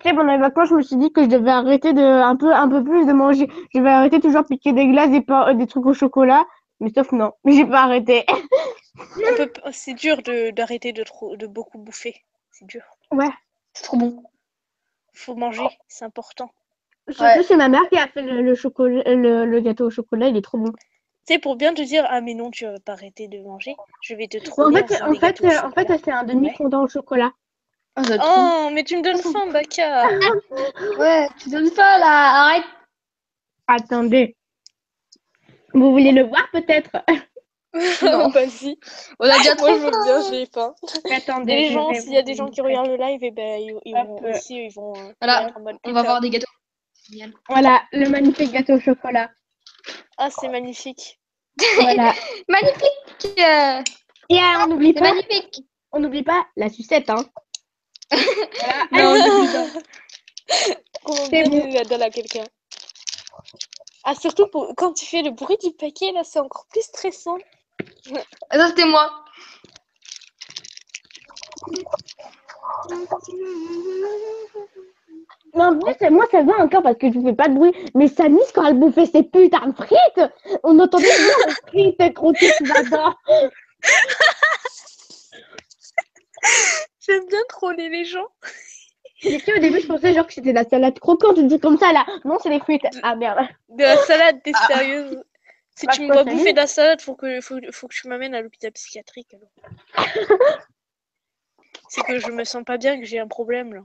Tu sais, pendant les vacances, je me suis dit que je devais arrêter un peu plus de manger. Je vais arrêter toujours piquer des glaces, des trucs au chocolat. Mais sauf non, j'ai pas arrêté. C'est dur d'arrêter de beaucoup bouffer. C'est dur. Ouais. C'est trop bon. Faut manger, c'est important. Surtout, c'est ma mère qui a fait le chocolat, le gâteau au chocolat, il est trop bon. Tu sais, pour bien te dire, ah mais non, tu vas pas arrêter de manger, je vais te En troller fait, faisant des gâteaux au chocolat. c'est un demi-fondant au chocolat. Ah, ça va être trop Oh, mais tu me donnes faim, Baka. bon. Ouais, tu donnes pas là, arrête. Attendez. Vous voulez le voir peut-être? Non. Vas-y. On a déjà Moi, trop je veux bien, j'ai faim. Attendez. Et les je gens, vais s'il y a vous des gens qui montrer. regardent le live, et ben ils Hop. vont aussi, ils vont Voilà, être en mode on va putain. voir des gâteaux. Génial. Voilà, le magnifique gâteau au chocolat. Ah, c'est magnifique. Voilà. Magnifique. Et on n'oublie C'est pas, magnifique. la sucette, hein. Voilà. Non, on oublie pas. Comment C'est bien bon. donner la dalle à quelqu'un. Ah, surtout quand tu fais le bruit du paquet, là, c'est encore plus stressant. Ah, ça, c'était moi. Mais en plus, moi, ça va encore parce que je fais pas de bruit. Mais Sanis, quand elle bouffait ses putains de frites, on entendait bien les frites croquer là-dedans. J'aime bien troller les gens. Mais tu sais, au début, je pensais genre que c'était de la salade croquante, un truc comme ça, là. Non, c'est des fruits. Ah, merde. De la salade, t'es sérieuse? Si Bah, tu me je dois pense à bouffer lui. de la salade, faut que tu m'amènes à l'hôpital psychiatrique, alors. C'est que je me sens pas bien, que j'ai un problème, là.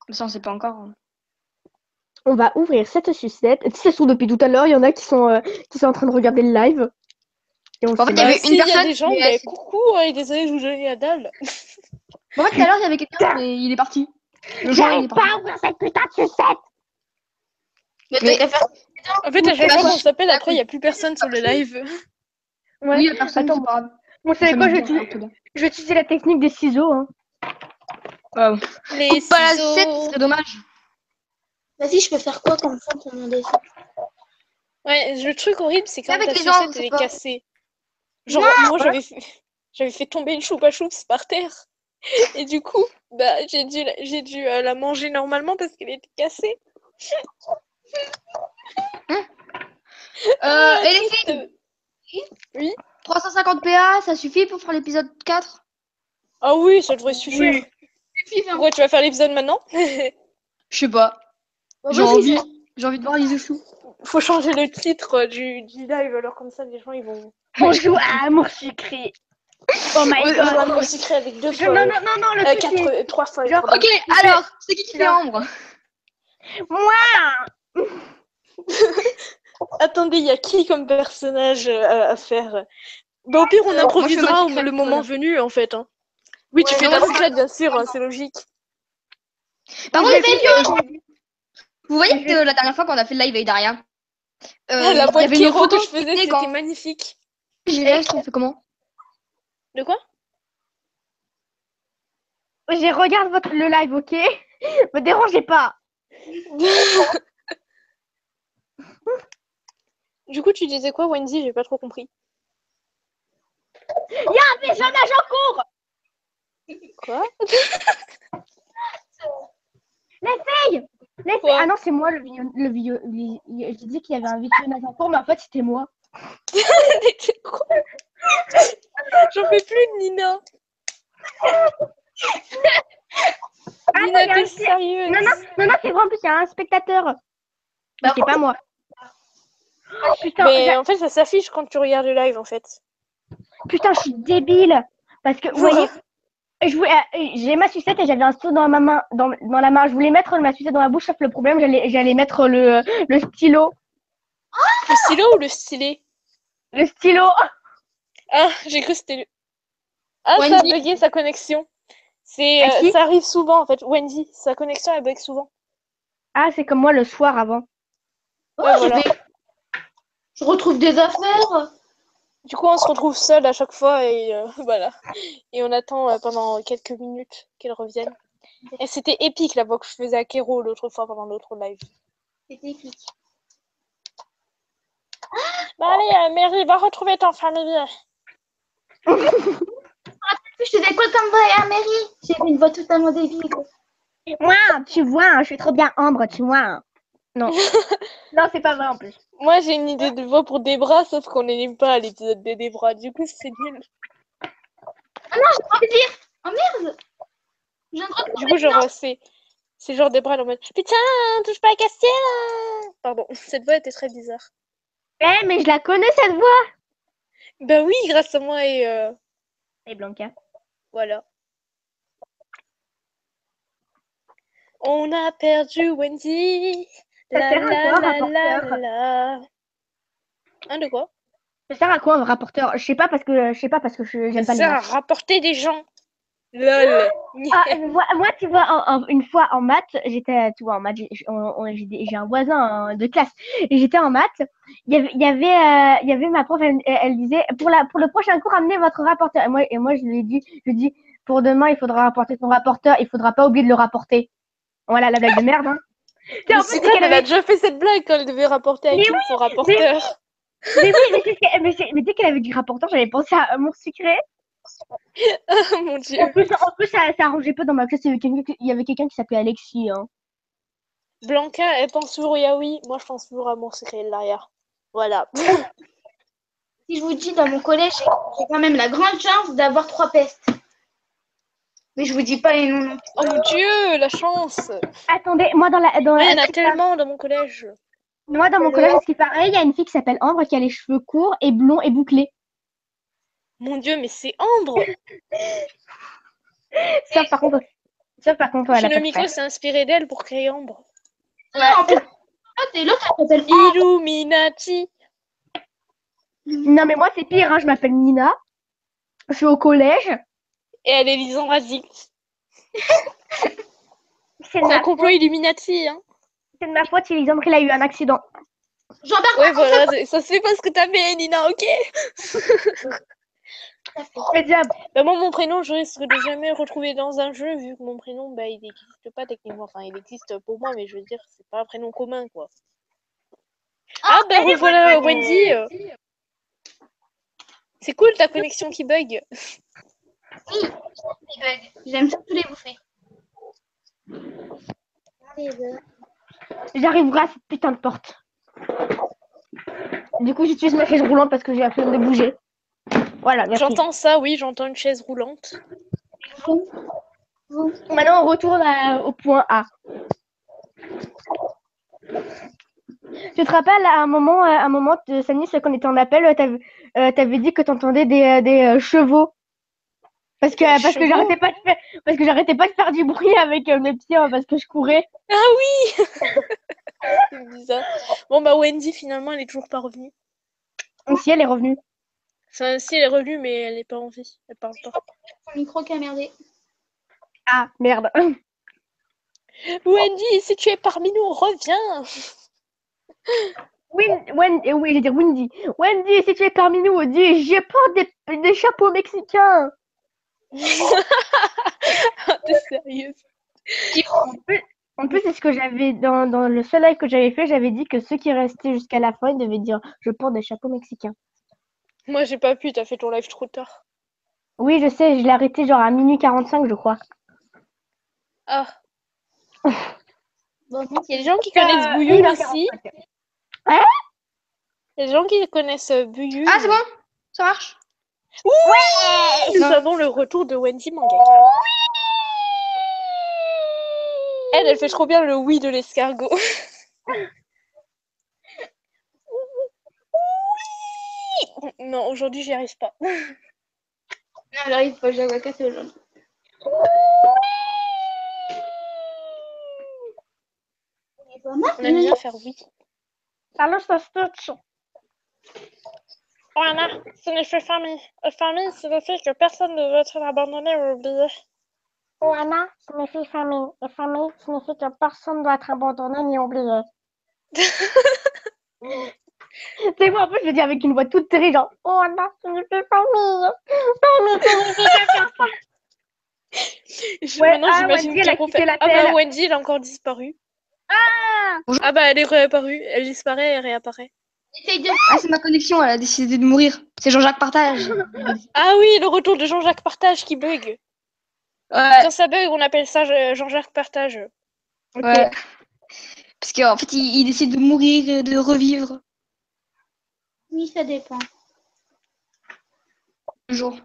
Mais ça, on sait pas encore. Hein. On va ouvrir cette sucette. Tu sais, ça se trouve, depuis tout à l'heure, il y en a qui sont en train de regarder le live. Et on En fait, sait il y pas. avait Si, une il y a personne. des gens, Mais ben coucou, et désolé, je vous donne la dalle. en fait, tout à l'heure, il y avait quelqu'un, mais il est parti. Le joint, il J'arrive est parti. pas à ouvrir cette putain de sucette. Mais- t'as qu'à faire. En fait, à chaque bah, fois si. qu'on s'appelle, après, il n'y a plus personne sur le live. Ouais. Oui, la personne, Attends, c'est pas grave. vous savez Ça quoi, me je vais dit bien, utiliser, tout bien. je vais utiliser la technique des ciseaux. Hein. Les Coupe pas la ciseaux. sucette, ce serait dommage. Vas-y, je peux faire quoi comme fond pour mon dessin? Ouais, le truc horrible, c'est quand Avec ta les jambes, sucette, elle c'est est pas. cassée. Genre, moi, j'avais fait tomber une choupa choups par terre. Et du coup, bah, j'ai dû la manger normalement parce qu'elle était cassée. Et les Triste. filles, Oui. 350 PA, ça suffit pour faire l'épisode 4? Ah oui, ça devrait suffire. Oui. Pourquoi tu vas faire l'épisode maintenant? Je sais pas. Bah, J'ai vas-y, envie. J'ai envie de voir les choux. Faut changer le titre du live, alors comme ça, les gens, ils vont... Bonjour à Amour Sucré. Oh my Ouais, god. Amour sucré avec deux fois. Non, le truc, c'est... Trois fois. Genre, pardon. Ok, alors, c'est qui fait Ambre? Moi. Attendez, il y a qui comme personnage à faire? Bah, au pire, on Moi, je fais improvisera ma le secrète, moment voilà. venu, en fait. Hein. Oui, tu Ouais, fais moi, ta je- secrète, bien sûr, hein, c'est logique. Par Oui, contre, je les filles, vais- vous voyez que la dernière fois qu'on a fait le live avec Daria, La il y voix de avait une Kéro photo que je faisais, qui c'était quand magnifique. j'ai là, on fait comment? De quoi? Je regarde le live, ok? Me dérangez pas. Du coup, tu disais quoi, Wendy? J'ai pas trop compris. Il y a un personnage en cours. Quoi? Les Quoi? Ah non, c'est moi je disais qu'il y avait un visionnage en cours, mais en fait, c'était moi. T'es con. J'en peux plus de Nina. Nina, il y a t'es un- sérieuse? Non, c'est vrai, en plus, il y a un spectateur. Mais c'est pas moi. Oh, putain, Mais en fait, ça s'affiche quand tu regardes le live, en fait. putain, je suis débile. Parce que, vous voyez, j'ai ma sucette et j'avais un stylo dans ma main, dans la main. Je voulais mettre ma sucette dans la bouche, sauf le problème, j'allais mettre le stylo. Le stylo ou le stylet? Le stylo. Ah, j'ai cru que c'était le... Ah, ça a Wendy. bugué sa connexion. C'est, À qui ça arrive souvent, en fait. Wendy, sa connexion, elle bug souvent. Ah, c'est comme moi le soir avant. Ouais, voilà. Je retrouve des affaires. Du coup, on se retrouve seul à chaque fois et voilà. Et on attend pendant quelques minutes qu'elle revienne. Et c'était épique la voix que je faisais à Kéro l'autre fois pendant l'autre live. C'était épique. Bah allez, Mary, va retrouver ton famille. Je faisais quoi comme voix à Mary? J'avais une voix totalement débile. Moi, tu vois, je suis trop bien Ambre, tu vois. Non. Non, c'est pas vrai en plus. Moi, j'ai une idée de voix pour Debra, sauf qu'on n'aime pas l'épisode de Debra. Du coup, c'est nul. Ah non, j'ai pas envie de dire. Oh merde. Je viens de retrouver. Du coup, genre, c'est genre Debra elle est en mode putain, touche pas à Castiel. Pardon, cette voix était très bizarre. Eh, mais je la connais cette voix. Bah oui, grâce à moi Et Blanca. voilà. On a perdu Wendy. Ça La sert à la quoi, la rapporteur la. Hein, de quoi? Ça sert à quoi un rapporteur? Je sais pas parce que j'aime Ça pas les sert à maths. rapporter des gens. Lol. Ah, moi, tu vois, une fois en maths, j'étais, tu vois, en maths, j'ai un voisin de classe et j'étais en maths. Il y avait ma prof, elle disait pour le prochain cours, amenez votre rapporteur. Et moi, je lui ai dit, pour demain, il faudra rapporter ton rapporteur, il faudra pas oublier de le rapporter. Voilà la blague de merde. Hein. Mais En c'est plus, elle a déjà fait cette blague quand elle devait rapporter à Mais Kim son rapporteur. mais oui, mais dès qu'elle avait dit rapporteur, j'avais pensé à Amour Sucré. Oh mon dieu. En plus, ça arrangeait pas dans ma classe. Il y avait quelqu'un qui s'appelait Alexis. Hein. Blanca, elle pense toujours au yaoi. Moi, je pense toujours à mon secret de l'arrière. Voilà. Si je vous dis, dans mon collège, j'ai quand même la grande chance d'avoir 3 pestes. Mais je vous dis pas les noms non plus. Oh mon dieu, la chance! Attendez, moi dans la dans Ouais, il y en à a ce qui paraît- tellement dans mon collège. moi dans mon collège, à ce qui paraît, il y a une fille qui s'appelle Ambre qui a les cheveux courts et blonds et bouclés. Mon dieu, mais c'est Ambre! Sauf par contre, elle a pas de Shinomiko frère. s'est inspiré d'elle pour créer Ambre. En plus, l'autre, elle s'appelle Illuminati! Non mais moi c'est pire, hein, je m'appelle Nina. Je suis au collège. Et elle est Lisandra Zig. C'est de C'est un ma complot Illuminati, hein. C'est de ma faute, Elisandre, il a eu un accident. Jean-Baptiste. Ouais, voilà, ça se fait parce que t'as fait, Nina, ok? Le diable. Bah, moi, mon prénom, je risque de jamais le retrouver dans un jeu, vu que mon prénom, bah, il n'existe pas techniquement. Enfin, il existe pour moi, mais je veux dire, c'est pas un prénom commun, quoi. Ah, bah, revoilà Wendy. C'est cool ta connexion qui bug. J'aime ça tous les bouffer. J'arriverai à cette putain de porte. Du coup, j'utilise ma chaise roulante parce que j'ai la flemme de bouger. Voilà, merci. J'entends ça, oui, j'entends une chaise roulante. Maintenant, on retourne au point A. Tu te rappelles, à un moment, Sanis, quand on était en appel, t'avais dit que t'entendais des chevaux. Parce que Chevaux j'arrêtais pas de faire du bruit avec mes pieds parce que je courais. Ah oui. C'est bizarre. Bon, bah, Wendy, finalement, elle est toujours pas revenue. Si, elle est revenue. Enfin, si, elle est revenue, mais elle est pas en vie. Elle parle pas. Son micro qui a merdé. Ah, merde. Wendy, si tu es parmi nous, reviens. Oui, je vais dire Wendy. Wendy, si tu es parmi nous, dis, j'ai pas des chapeaux mexicains. T'es sérieuse? En plus, c'est ce que j'avais dans le seul live que j'avais fait, j'avais dit que ceux qui restaient jusqu'à la fin, ils devaient dire je porte des chapeaux mexicains. Moi, j'ai pas pu, t'as fait ton live trop tard. Oui, je sais, je l'ai arrêté genre à minuit 45, je crois. Ah, Bon, il y a des gens qui connaissent Bouyoun ici. 1h45. Il y a des gens qui connaissent Bouyoun. Ah, c'est bon? Ça marche? Nous avons le retour de Wendy Mangaka. Elle fait trop bien le oui de l'escargot. Non, aujourd'hui, j'y arrive pas. non, j'arrive pas, j'ai cassé aujourd'hui. On aime bien faire oui. Alors, ça se touche. Voilà, signifie famille. Famille signifie que personne ne veut être abandonné ou oublié. Oana signifie famille. Et famille signifie que personne ne doit être abandonné ni oublié. C'est moi, en plus, je le dis avec une voix toute terrible, genre Oana signifie famille. Famille signifie personne. Ouais, Maintenant, j'imagine Wendy, elle a qu'on quitté fait... la Ah bah, Terre. Wendy, elle a encore disparu. Bonjour. Ah bah, elle est réapparue. Elle disparaît, elle réapparaît. Essaye de... Ah, c'est ma connexion, elle a décidé de mourir. C'est Jean-Jacques Partage. Ah oui, le retour de Jean-Jacques Partage qui bug. Ouais, Quand ça bug, on appelle ça Jean-Jacques Partage. Ok. ouais. Parce qu'en fait, il décide de mourir et de revivre Oui, ça dépend. le jour.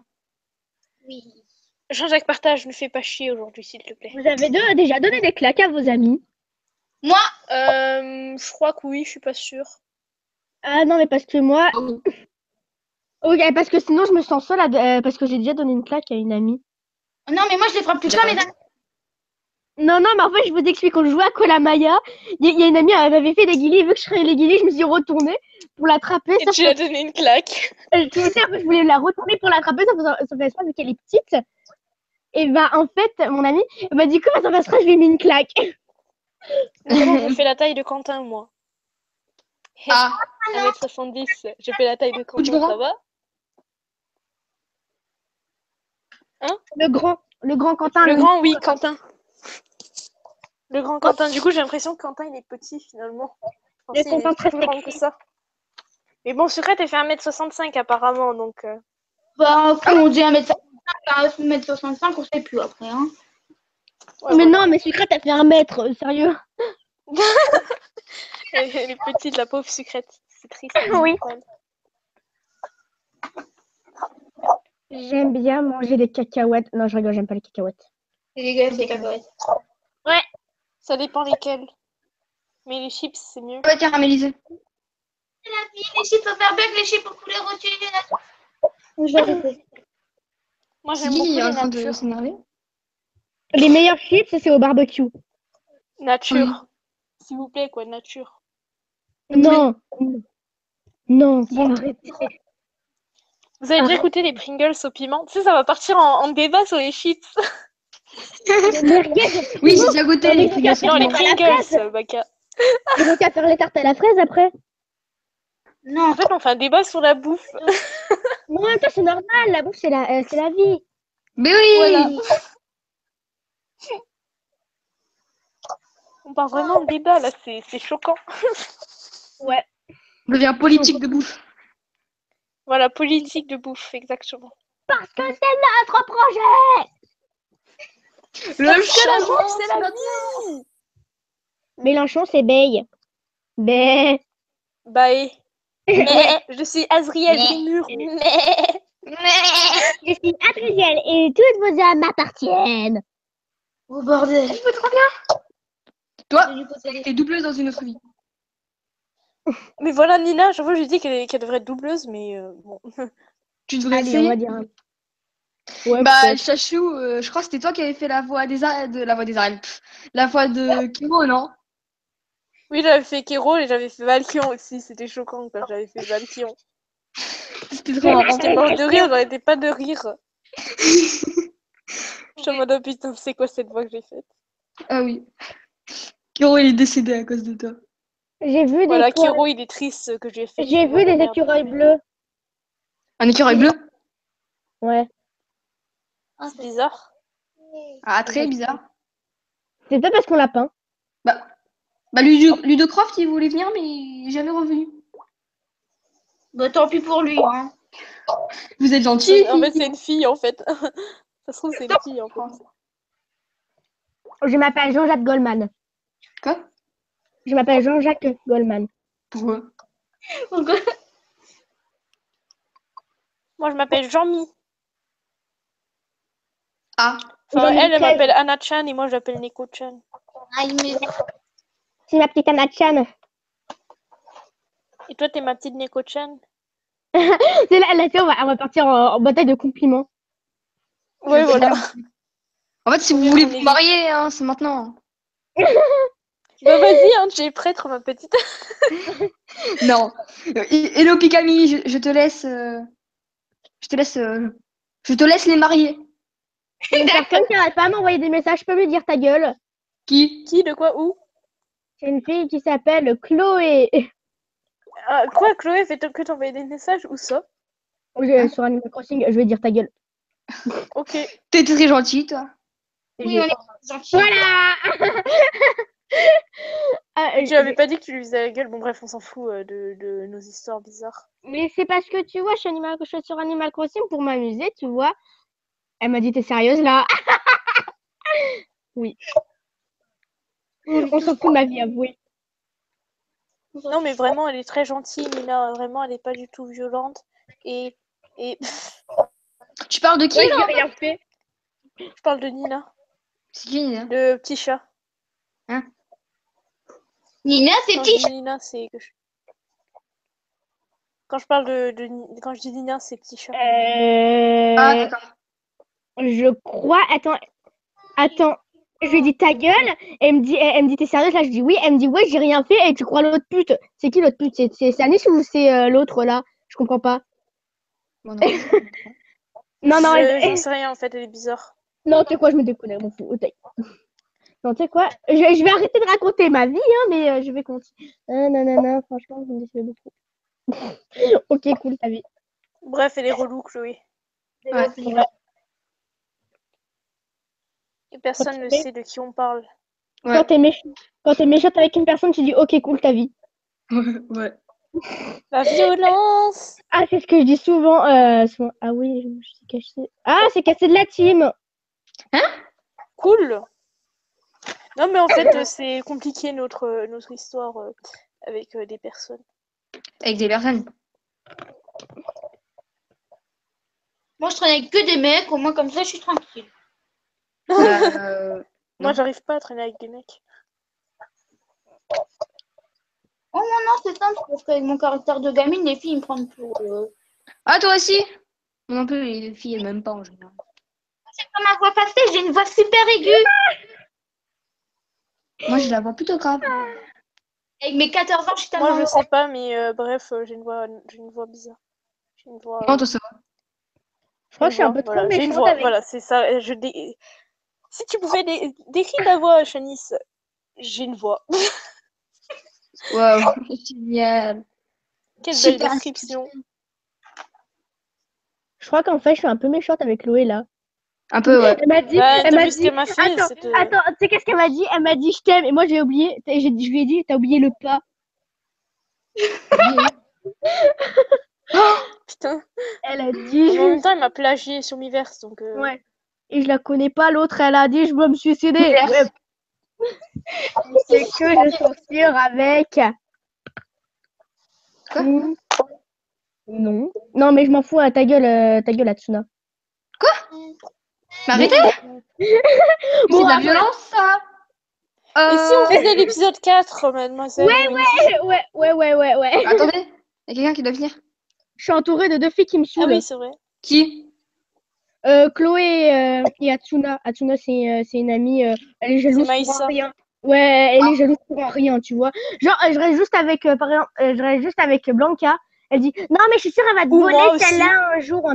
Oui. Jean-Jacques Partage, ne fais pas chier aujourd'hui, s'il te plaît. Vous avez déjà donné des claques à vos amis? Moi, Je crois que oui, je suis pas sûre. Ah non, mais parce que moi. Ok, parce que sinon, je me sens seule parce que j'ai déjà donné une claque à une amie. non, mais moi, je les ferai plus tard, les amis. Non, mais en fait, je vous explique. Quand je jouais à Kolamaya, il y a une amie, elle m'avait fait des guilis. Vu que je ferais les guilis, je me suis retournée pour l'attraper. Et tu lui as donné une claque. Je voulais la retourner pour l'attraper, ça fait pas vu qu'elle est petite. Et bah, en fait, mon amie m'a dit comment ça passera, je lui ai mis une claque. Non, je fais la taille de Quentin, moi. Ah, 1m70, je fais la taille de Quentin, grand. ça va? Le grand Quentin. Le grand, oui, Quentin. Le grand Quentin. Du coup, j'ai l'impression que Quentin, il est petit, finalement. Je pensais Le qu'il Quentin était très plus grand que sexy. ça. Mais bon, Secrète, elle fait 1m65, apparemment, donc... Bah, quand on dit 1m65, on sait plus après. Hein. ouais, Mais voilà. non, mais Sucrète, elle fait 1 mètre, sérieux. Elle est petite, la pauvre Secrète. C'est triste. Oui. pour elle. J'aime bien manger des cacahuètes. Non, je rigole, j'aime pas les cacahuètes. C'est dégueulasse les cacahuètes. Ça dépend lesquels. Mais les chips, c'est mieux. Ouais, caramélisé. C'est la vie, les chips au barbecue, les chips au poulet rôti, j'ai arrêté. Moi, C'est j'aime beaucoup qui est en les train de natures. s'énerver? Les meilleurs chips, c'est au barbecue. Nature. S'il vous plaît, quoi, nature. Non. Non, Bon. arrêtez. Vous avez déjà Arrête. goûté les Pringles au piment? Tu sais, ça va partir en débat sur les chips. Mais regarde, Oui, j'ai déjà goûté Non, mais les faut Pringles. faire Non, les à la Pringles, fraise. Baka. Ils vont qu'à faire les tartes à la fraise après. Non, En fait, on fait un débat sur la bouffe. Mais en même temps, c'est normal, la bouffe, c'est la vie. Mais oui! Voilà. On part vraiment en débat, là, c'est choquant. Ouais. On devient politique de bouffe. Voilà, politique de bouffe, exactement. Parce que c'est notre projet. Le la changement, bouffe, c'est la maintenant. vie. Mélenchon, c'est Bey. Bey. Bye. Mais je suis Azriel Grimur. Mais Je suis Adrienne et toutes vos âmes m'appartiennent. oh bordel. Toi, J'ai dû poser des- t'es doubleuse dans une autre vie. mais voilà, Nina, chaque fois je lui dis qu'elle devrait être doubleuse, mais bon. Tu devrais Allez, on va essayer. dire. Ouais, Bah, peut-être. Chachou, je crois que c'était toi qui avais fait la voix des la voix des arènes. La voix de Kiro, non? Oui, j'avais fait Kéro et j'avais fait Valkion aussi. C'était choquant quand j'avais fait Valkion. C'était trop marrant. J'étais morte de rire, j'arrêtais pas de rire. Je me dis, oh putain, c'est quoi cette voix que j'ai faite? Ah oui. Kiro, il est décédé à cause de toi. J'ai vu Voilà, des toiles- Kéro, il est triste que j'ai fait. J'ai vu des écureuils bleus. Un écureuil bleu? Ouais. Ah, C'est bizarre. Ah, très bizarre. C'est peut-être parce qu'on l'a peint. Bah, Ludocroft, il voulait venir, mais il est jamais revenu. Bah tant pis pour lui, hein. Vous êtes gentil. En fait, c'est une fille, en fait. Ça se trouve, c'est une fille, en fait. Je m'appelle Jean-Jacques Goldman. Quoi? Je m'appelle Jean-Jacques Goldman. Pourquoi? Pourquoi? Moi, je m'appelle Jean-Mi. Ah. Enfin, elle Jean-Michel. m'appelle Anna-chan et moi, je l'appelle Neko-chan. Ah, il me... C'est ma petite Anna-chan. Et toi, t'es ma petite Neko-chan? C'est là, tu sais, on va partir en bataille de compliments. Ouais, voilà. En fait, si vous Combien voulez on vous est marier, hein, c'est maintenant. Bah, vas-y, hein, tu es prêtre, ma petite. Non. Hello Pikami, je te laisse. Je te laisse les marier. Une personne qui n'arrête pas à m'envoyer des messages, je peux lui dire ta gueule. Qui? Qui, de quoi, où? C'est une fille qui s'appelle Chloé. Quoi, Chloé, fait que t'envoyer des messages? Où ça? Sur Animal Crossing, je vais dire ta gueule. Ok. T'es très gentil, toi. Oui, on est gentils. Voilà. Tu avais pas dit que tu lui faisais la gueule. Bon, bref, on s'en fout de nos histoires bizarres. Mais c'est parce que tu vois, je suis sur Animal Crossing pour m'amuser, tu vois. Elle m'a dit, t'es sérieuse là? Oui. On s'en fout de ma vie, avouez. Non, mais vraiment, elle est très gentille, Nina. Vraiment, elle est pas du tout violente. Et Tu parles de qui, Ouais, là? j'ai rien fait. je parle de Nina, C'est qui, Nina? le petit chat. Nina, c'est Quand petit. je dis Nina, c'est que quand je parle quand je dis Nina, c'est petit chat. Ah, d'accord. Je crois. Attends. Je lui dis ta gueule. Elle me dit t'es sérieuse là? Je dis oui. Elle me dit ouais, j'ai rien fait. Et tu crois l'autre pute? C'est qui l'autre pute? C'est Anis ou c'est l'autre là? Je comprends pas. Bon, non. Non, non, J'en sais rien, en fait, elle est bizarre. non, tu sais quoi, je me déconne, mon fou. Non, tu sais quoi, je vais arrêter de raconter ma vie, hein, mais je vais continuer. Non, franchement, vous me décevez beaucoup. Ok, cool, ta vie. Bref, elle est relou, Chloé. Ouais. Ouais. Et personne ne Ok. sait de qui on parle. Ouais. Quand t'es méchante avec une personne, tu dis ok, cool, ta vie. Ouais. La violence! Ah, c'est ce que je dis souvent. Ah oui, je me suis cachée. Ah, c'est cassé de la team. Cool! Non, mais en fait, c'est compliqué notre histoire avec des personnes. Avec des personnes. Moi, je traîne avec que des mecs. Au moins, comme ça, je suis tranquille. Moi, Non. j'arrive pas à traîner avec des mecs. Oh non, c'est simple, parce qu'avec mon caractère de gamine, les filles, ils me prennent pour... Ah, toi aussi? Moi non plus, les filles, elles m'aiment pas en général. C'est pas ma voix passée, j'ai une voix super aiguë. Moi, je la vois plutôt grave. Avec mes 14 ans, je suis Moi, tellement... je sais pas, mais bref, j'ai une voix bizarre. J'ai une voix. Non, toi, ça va. Je crois que je suis un peu trop voilà, j'ai une méchante voix. avec. Voilà, c'est ça. Si tu pouvais décrire ta voix, Shanice, j'ai une voix. Waouh, génial. Quelle belle Super. description. Je crois qu'en fait, je suis un peu méchante avec Chloé là. Un peu, ouais. Elle m'a dit, Bah, elle t'as m'a vu ce dit, qu'elle m'a fait, attends, c'est attends, tu sais qu'est-ce qu'elle m'a dit? Elle m'a dit je t'aime et moi j'ai oublié. Je lui ai dit, t'as oublié le pas. Oh, Putain. Elle a dit, Mais en même temps, elle m'a plagié sur Miiverse, donc. ouais. Et je la connais pas l'autre. Elle a dit, je veux me suicider. Miiverse. Ouais. C'est que je suis sûre avec. Quoi? Non. Non, mais je m'en fous. Ta gueule, Hatsuna. Mais arrêtez! Bon, C'est de la après- violence, ça! Et si on faisait l'épisode 4, mademoiselle Ouais. Attendez, il y a quelqu'un qui doit venir. Je suis entourée de deux filles qui me Ah saoulent. oui, c'est vrai. Qui? Chloé et Hatsuna. Hatsuna, c'est une amie. Elle est jalouse pour Maïssa. rien. Ouais, elle est jalouse pour rien, tu vois. Genre, je reste juste avec, par exemple, je reste juste avec Blanca. Elle dit, non, mais je suis sûre, elle va te Ou moi voler aussi. celle-là un jour.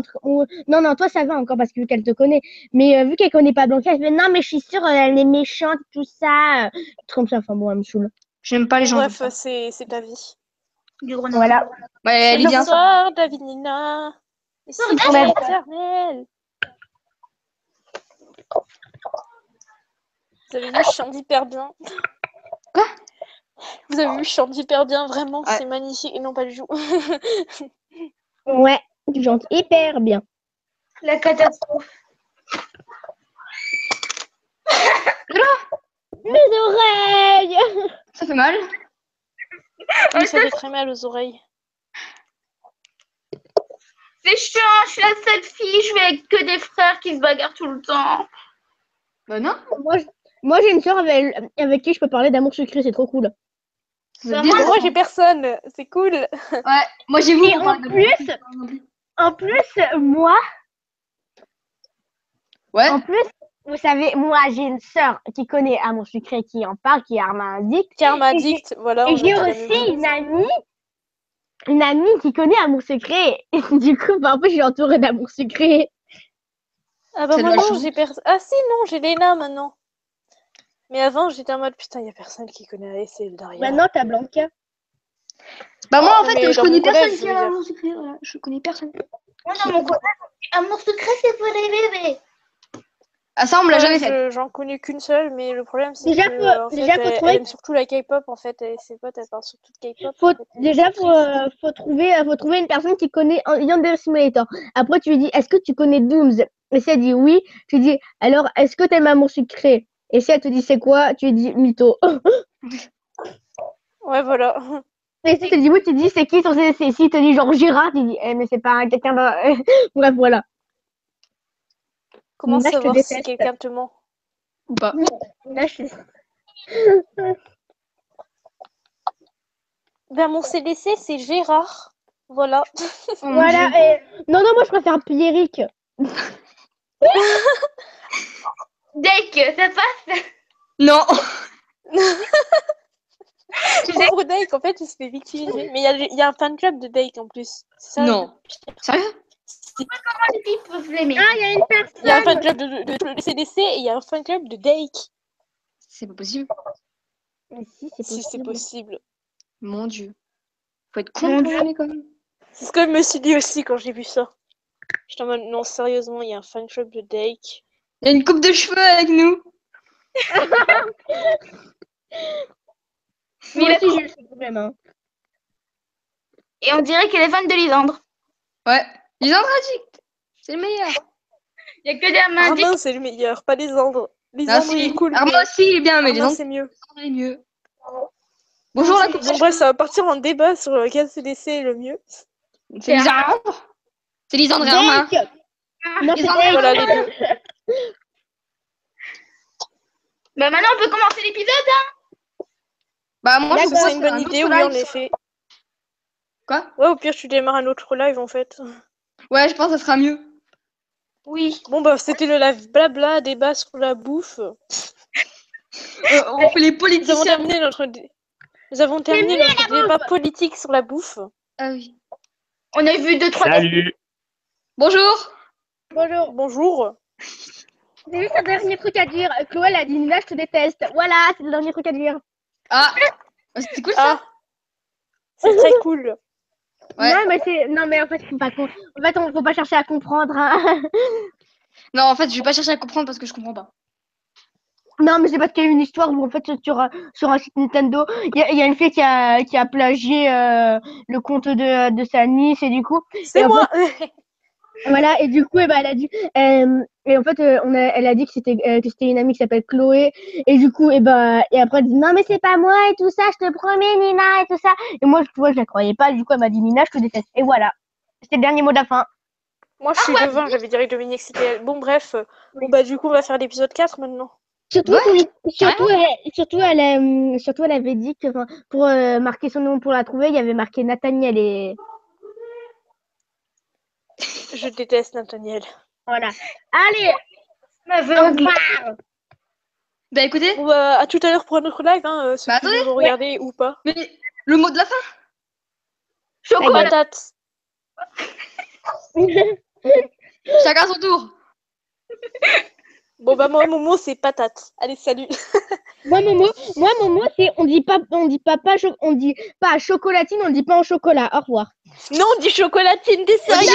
Non, toi, ça va encore parce que vu qu'elle te connaît. Mais vu qu'elle connaît pas Blanca, elle fait, non, mais je suis sûre, elle est méchante, tout ça. Tout comme ça, enfin bon, elle me saoule. J'aime pas les gens Bref, comme ça. c'est ta vie. Du grenade. Voilà. Ouais, elle est bien, ça. Bonsoir, Davinina. Et c'est Ouais. éternel. Vous avez vu, je chante hyper bien. Quoi? Vous avez vu, je chante hyper bien, vraiment, Ouais. c'est magnifique. Et non, pas du tout. Ouais, tu chantes hyper bien. La catastrophe. Mes oreilles! Ça fait mal. Oui, ça fait très mal aux oreilles. C'est chiant, je suis la seule fille, je vais avec que des frères qui se bagarrent tout le temps. Bah non. Moi, j'ai une sœur avec qui je peux parler d'amour secret, c'est trop cool. Vous êtes Bah, des moi, enfants. Moi, j'ai personne. C'est cool. Ouais, moi j'ai vous Et pour en parler de plus- En plus, moi, Ouais. En plus, vous savez, moi, j'ai une sœur qui connaît Amour Secret, qui en parle, qui est Arma Addict. Karma Addict, voilà. Et on a j'ai dit la même aussi chose. une amie qui connaît Amour Secret. Et du coup, bah, en fait, je suis entourée d'Amour Secret. Ah bah Ça moi doit non, changer. j'ai personne. Ah si, non, j'ai Léna maintenant. Mais avant, j'étais en mode putain, y a personne qui connaît ASL derrière. Maintenant, t'as Blanca. Bah moi en Non, fait mais je dans connais mon collège, personne je qui veux a dire. mon secret, voilà. Je connais personne. Moi, dans mon collège, amour secret, c'est pour les bébés. Ah ça on me l'a Ouais, jamais fait. j'en connais qu'une seule, mais le problème c'est Déjà, que en déjà, fait, faut elle trouver- aime surtout la K-pop en fait, et ses potes elles parlent surtout de K-pop. Faut, en fait, et déjà, c'est triste. faut trouver une personne qui connaît Yandere Simulator. Après, tu lui dis, est-ce que tu connais Dooms? Et si elle dit oui, tu lui dis, alors, est-ce que t'aimes Amour Secret? Et si elle te dit c'est quoi, tu lui dis mytho. Ouais, voilà. Et si tu te dis oui, tu dis c'est qui sur CDC? Si te dit genre Gérard, tu dis mais c'est pas quelqu'un d'un. Bref, voilà. Comment Là, je te savoir si déteste. quelqu'un te ment? Ou pas. Là, je suis- Ben mon CDC c'est Gérard. Voilà. Oh, mon Voilà. Dieu. Non, moi, je préfère Pierrick. Dès ça passe. Non. Pauvre Dake, en fait, il se fait victimiser. Mais il y a un fan club de Dake en plus. C'est ça, Non. Sérieux? Les filles peuvent l'aimer. Ah, il y a une Il y a un personne. fan club de CDC et il y a un fan club de Dake. C'est pas possible. Mais si, c'est Si c'est possible. possible. Mon Dieu. Faut être con pour aller quand même. C'est ce que je me suis dit aussi quand j'ai vu ça. J'étais en mode, non, sérieusement, il y a un fan club de Dake. Il y a une coupe de cheveux avec nous. Moi aussi, j'ai eu ce problème. Hein. Et on dirait qu'elle est fan de Lisandre. Ouais. Lisandre Addict. C'est le meilleur. Il y a que des Arma Addict. Armin, c'est le meilleur, pas les Andres. Les Ah Andres, il si. est cool. Arma mais aussi il est bien, mais Armin, Lisandre c'est mieux. est mieux. Bonjour la coupe de Bon, cheveux. bref, ça va partir en débat sur lequel CDC est le mieux. C'est Lisandre. C'est Lisandre et Arma. Dake. Non, c'est Lisandre et Dake. Voilà, les deux. Bah maintenant, on peut commencer l'épisode. Bah moi je D'accord, pense c'est une bonne idée, oui, en effet. Quoi? Ouais, au pire, tu démarres un autre live, en fait. Ouais, je pense que ça sera mieux. Oui. Bon, bah, c'était le live blabla, débat sur la bouffe. On fait les Nous avons politiciens. terminé notre, Nous avons terminé notre débat politique sur la bouffe. Ah oui. On a vu 2-3. Salut. Bonjour. Bonjour. Bonjour. J'ai juste un dernier truc à dire. Chloé, elle a dit Nina, je te déteste. Voilà, c'est le dernier truc à dire. Ah, c'était cool ça. Ah, c'est très cool. Ouais. Non, mais en fait, faut pas faut pas chercher à comprendre. Hein. Non, en fait, je vais pas chercher à comprendre parce que je comprends pas. Non, mais c'est parce qu'il y a eu une histoire où, en fait, sur un site Nintendo, il y a une fille qui a plagié le compte de sa nièce, et du coup, C'est et en moi. voilà, et du coup, elle a dit, et en fait, elle a dit que c'était une amie qui s'appelle Chloé, et du coup, et après, elle dit, non, mais c'est pas moi, et tout ça, je te promets, Nina, et tout ça. Et moi, tu vois, je la croyais pas, du coup, elle m'a dit, Nina, je te déteste. Et voilà. C'était le dernier mot de la fin. Moi, je suis devin, j'avais direct deviné que c'était elle. Bon, bref. Bon, bah, du coup, on va faire l'épisode 4 maintenant. Surtout, Ouais, surtout, elle avait dit que, enfin, pour marquer son nom pour la trouver, il y avait marqué Nathaniel et Je déteste Nathaniel. voilà. Allez, Aveugle. Bah écoutez, Bon, bah, à tout à l'heure pour un autre live, hein, ceux Bah, qui nous ont regardé ou pas. mais le mot de la fin. Chocolat. Patate. Chacun son tour. Bon, bah, moi, mon mot, c'est patate. Allez, salut. moi mon mot, c'est on dit pas chocolatine, on dit pas en chocolat. Au revoir. Non, on dit chocolatine, t'es sérieux?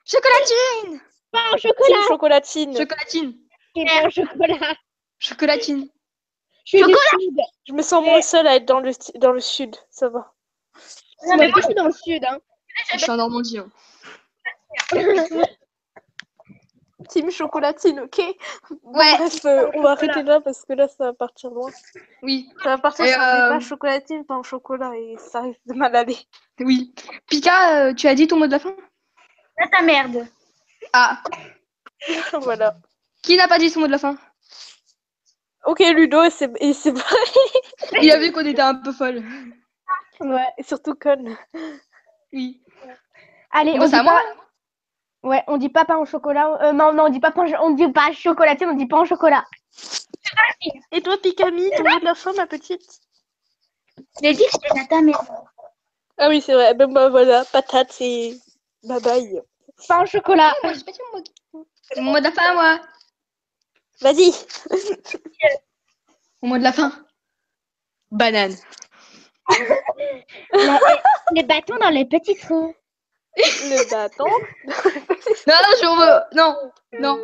Chocolatine. Pas en Team chocolat. chocolatine. Chocolatine. C'est pas en chocolat. Chocolatine. Je suis du sud. Je me sens moins seule à être dans le sud, ça va. Non, mais moi je suis dans le sud. Hein. Je suis en Normandie. Hein. Team chocolatine, ok? Bon, Ouais. bref, on va arrêter là parce que là, ça va partir loin. Oui. Ça va partir Et, sur un débat chocolatine, pas en chocolat, et ça risque de mal aller. Oui. Pika, tu as dit ton mot de la fin? Là, ta merde. Ah. Voilà. Qui n'a pas dit son mot de la fin? Ok, Ludo, et c'est vrai. Il a vu qu'on était un peu folle. Ouais. Et surtout conne. Oui. Allez, Bon, on c'est à dit moi. pas. Ouais, on dit pas pain au chocolat. Non, on dit pas on dit pas chocolatine, on dit pas en chocolat. Et toi, Pikami, ton mot de la fin, ma petite? J'ai dit que c'était Nata, mais Ah oui, c'est vrai. Ben bah voilà, patate et bye bye. Pas en chocolat. Moi, j'ai pas dit mon mot. C'est mon mot de la fin, moi. Vas-y. Mon mot de la fin. Banane. Les bâtons dans les petits trous. Le bâton. Non. Non.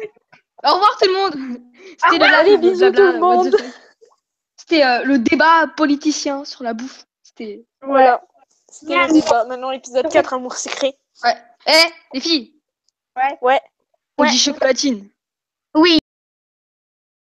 Au revoir tout le monde. C'était le Allez, live bisous blabla, tout le monde. what the fuck. C'était le débat politicien sur la bouffe. C'était. Voilà. C'était le débat. Maintenant, épisode 4, amour secret. Ouais. Eh, les filles. Ouais. On dit chocolatine. oui.